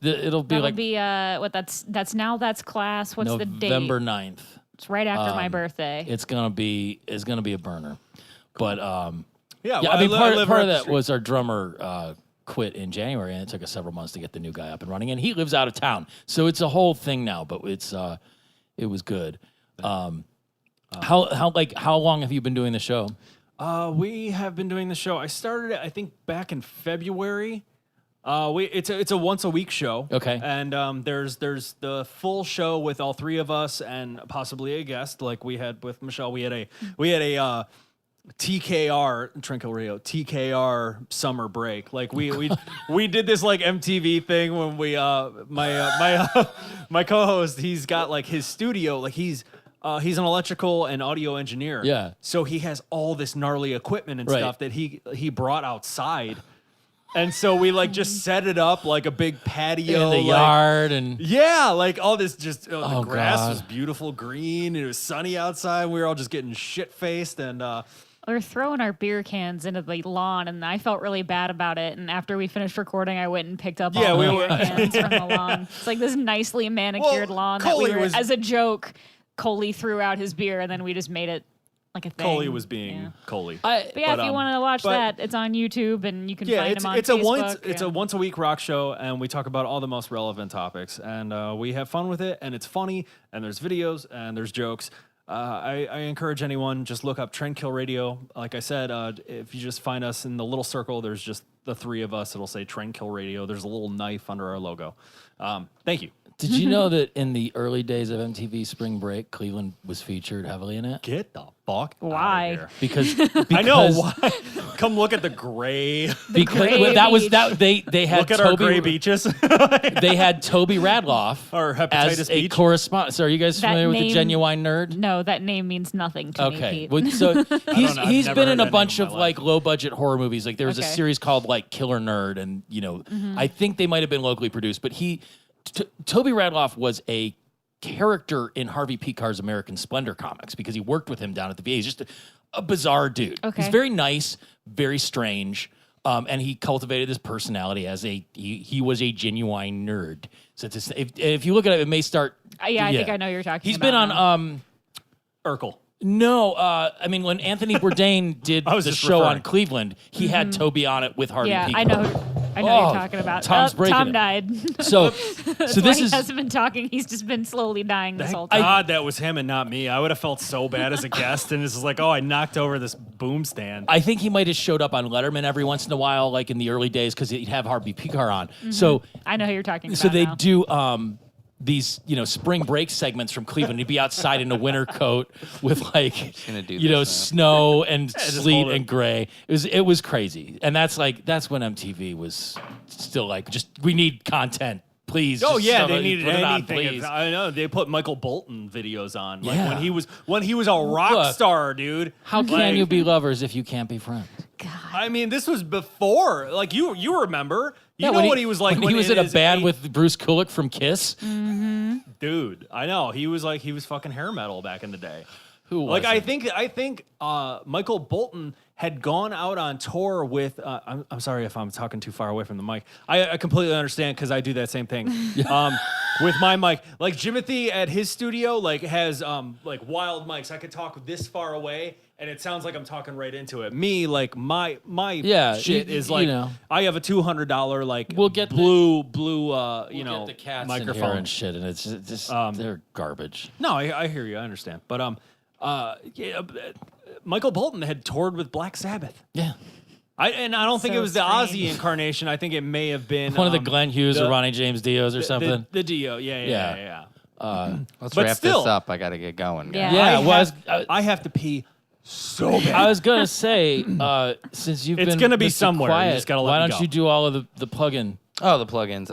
it'll be That'll like be that's class. What's the date? November 9th. It's right after my birthday. It's gonna be a burner. But Yeah, yeah, well, I mean part live of right up the that street. was our drummer quit in January, and it took us several months to get the new guy up and running. And he lives out of town, so it's a whole thing now. But it was good. How long have you been doing the show? We have been doing the show. I started it, I think, back in February. It's a once a week show. Okay. And there's the full show with all three of us and possibly a guest like we had with Michelle. We had a TKR Trinkle Radio TKR summer break. Like we did this like MTV thing when we my co-host, he's got like his studio, like he's an electrical and audio engineer. Yeah. So he has all this gnarly equipment and Right. stuff that he brought outside. And so we like just set it up like a big patio In the like- yard and Yeah, like all this just the Oh, grass God. was beautiful green. It was sunny outside. We were all just getting shit faced and We were throwing our beer cans into the lawn, and I felt really bad about it. And after we finished recording, I went and picked up Yeah, all we the were- beer cans from the lawn. It's like this nicely manicured Well, lawn that Coley we were, was- as a joke, Coley threw out his beer, and then we just made it like a thing. Coley was being Yeah. Coley. But yeah, But, if you want to watch but- that, it's on YouTube, and you can Yeah, find it's him on it's a Facebook. a once a week rock show, and we talk about all the most relevant topics, and we have fun with it, and it's funny, and there's videos, and there's jokes. I encourage anyone, just look up Trendkill Radio. Like I said, if you just find us in the little circle, there's just the three of us. It'll say Trendkill Radio. There's a little knife under our logo. Thank you. Did you know that in the early days of MTV Spring Break, Cleveland was featured heavily in it? Get the fuck Why? out of here. Because I know because- why. Come look at the gray. Because gray that was beach. that they had Look at our Toby, gray beaches. they had Toby Radloff Or Hepatitis as a Beach. correspondent. So are you guys That familiar with the name- Genuine Nerd? No, that name means nothing to me, Okay, Pete. well, so know. I've he's never been heard in a that bunch name in of my like low budget horror movies. Like there was a Okay. series called like Killer Nerd, and I think they might have been locally produced, but Toby Radloff was a character in Harvey Picar's American Splendor comics because he worked with him down at the VA. He's just a bizarre dude. Okay. He's very nice, very strange, and he cultivated this personality as he was a genuine nerd. So if you look at it, it may start. Yeah, I think I know you're talking. He's about been now. on Urkel. No, I mean when Anthony Bourdain did I was the just show on referring. Cleveland, he had Toby on it with Harvey Yeah, Picar. I know what you're talking about. Tom's breaking Tom it. died. So That's so why this he is hasn't been talking. He's just been slowly dying this whole Thank time. God that was him and not me. I would have felt so bad as a guest, and it's just like, oh, I knocked over this boom stand. I think he might have showed up on Letterman every once in a while, like in the early days, because he'd have Harvey Picar on. So I know who you're talking about. so they now. do these spring break segments from Cleveland. He'd be outside in a winter coat with like gonna do this now. snow and just sleet hold it. and gray. It was crazy, and that's when MTV was still like, just we need content, please. Oh Just yeah, somebody they needed put it on, anything. please. I know they put Michael Bolton videos on, like Yeah. when he was a rock Look, star, dude. How can Like, you be lovers if you can't be friends? I mean, this was before. Like you remember. You know when what he was like when he was in a his band eight- with Bruce Kulick from Kiss. dude. I know he was fucking hair metal back in the day. Who was Like I think Michael Bolton had gone out on tour with. I'm sorry if I'm talking too far away from the mic. I completely understand because I do that same thing with my mic. Like Jimothy at his studio has like wild mics. I could talk this far away and it sounds like I'm talking right into it. Me like my shit is like I have a $200 like We'll get blue get the cats in here microphone and shit, and it's just they're garbage. No, I hear you. I understand. But Michael Bolton had toured with Black Sabbath. Yeah, I don't think So it was the strange. Ozzy incarnation. I think it may have been one of the Glenn Hughes or the- Ronnie James Dios or something. The Dio. Yeah. Let's But wrap still- this up. I got to get going. Yeah. guys. I have to pee so bad. I was gonna say, since you've It's been gonna be Mr. somewhere. You quiet, just gotta let why me don't go. you do all of the plug-in? Oh, the plugins.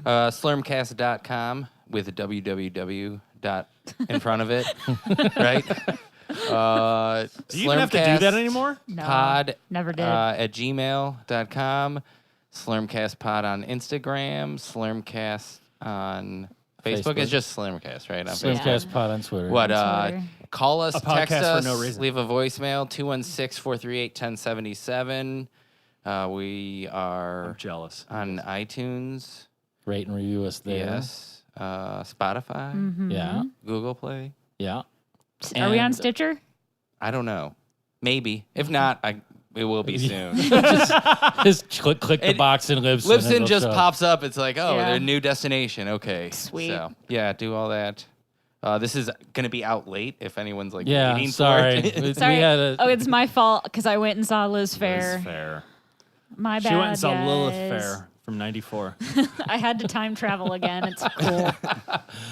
Slurmcast.com with a www dot in front of it, right? Do you even have to do that anymore? No, Pod never did. at gmail.com. Slurmcastpod on Instagram. Slurmcast on Facebook. Facebook. It's just Slurmcast, right? On Slim- Facebook. Slurmcast Pod on Twitter. What? Twitter. Call us, A podcast text for us, no reason. leave a voicemail 216-438-1077. We are I'm jealous. on iTunes. Rate and review us there. Yes. Spotify. Mm-hmm. Yeah. Google Play. Yeah. Are we on And- Stitcher? I don't know. Maybe. If not, it will be soon. Just click the It- box in Libsyn. and Libsyn it'll just show. pops up. It's like, oh, Yeah. their new destination. Okay. Sweet. So, yeah, do all that. This is going to be out late if anyone's like Yeah. waiting Sorry. for it. Sorry. We had a, Oh, it's my fault because I went and saw Liz Fair. Liz Fair. My bad. She went and saw guys. Lilith Fair from '94. I had to time travel again. It's cool.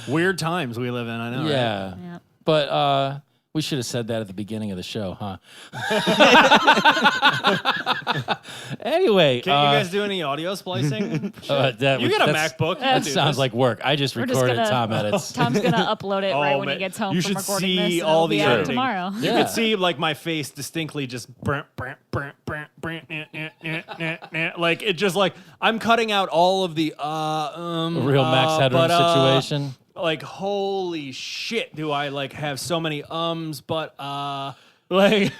Weird times we live in. I know. Right? yeah. Yeah. But we should have said that at the beginning of the show, huh? Anyway, Can't you guys do any audio splicing? that You would- got a that's- MacBook. That Dude, sounds this- like work. I just We're just recorded. gonna- Tom edits. Tom's gonna upload it right when he man. gets home You from should recording see this. and all it'll the be out editing. tomorrow. You Yeah. could see like my face distinctly just like it just like I'm cutting out all of the Real Max Headroom situation. Like holy shit, do I like have so many but like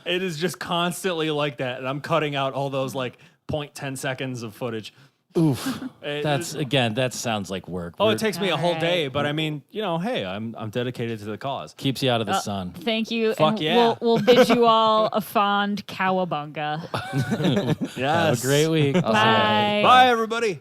it is just constantly like that, and I'm cutting out all those like 0.10 seconds of footage. Oof. It- That sounds like work. Oh, We're- it takes me a whole Alright. day, but I mean, hey, I'm dedicated to the cause. keeps you out of the sun. Thank you. Fuck and yeah. we'll bid you all a fond cowabunga. Yes. Have a great week. Bye. Bye, everybody.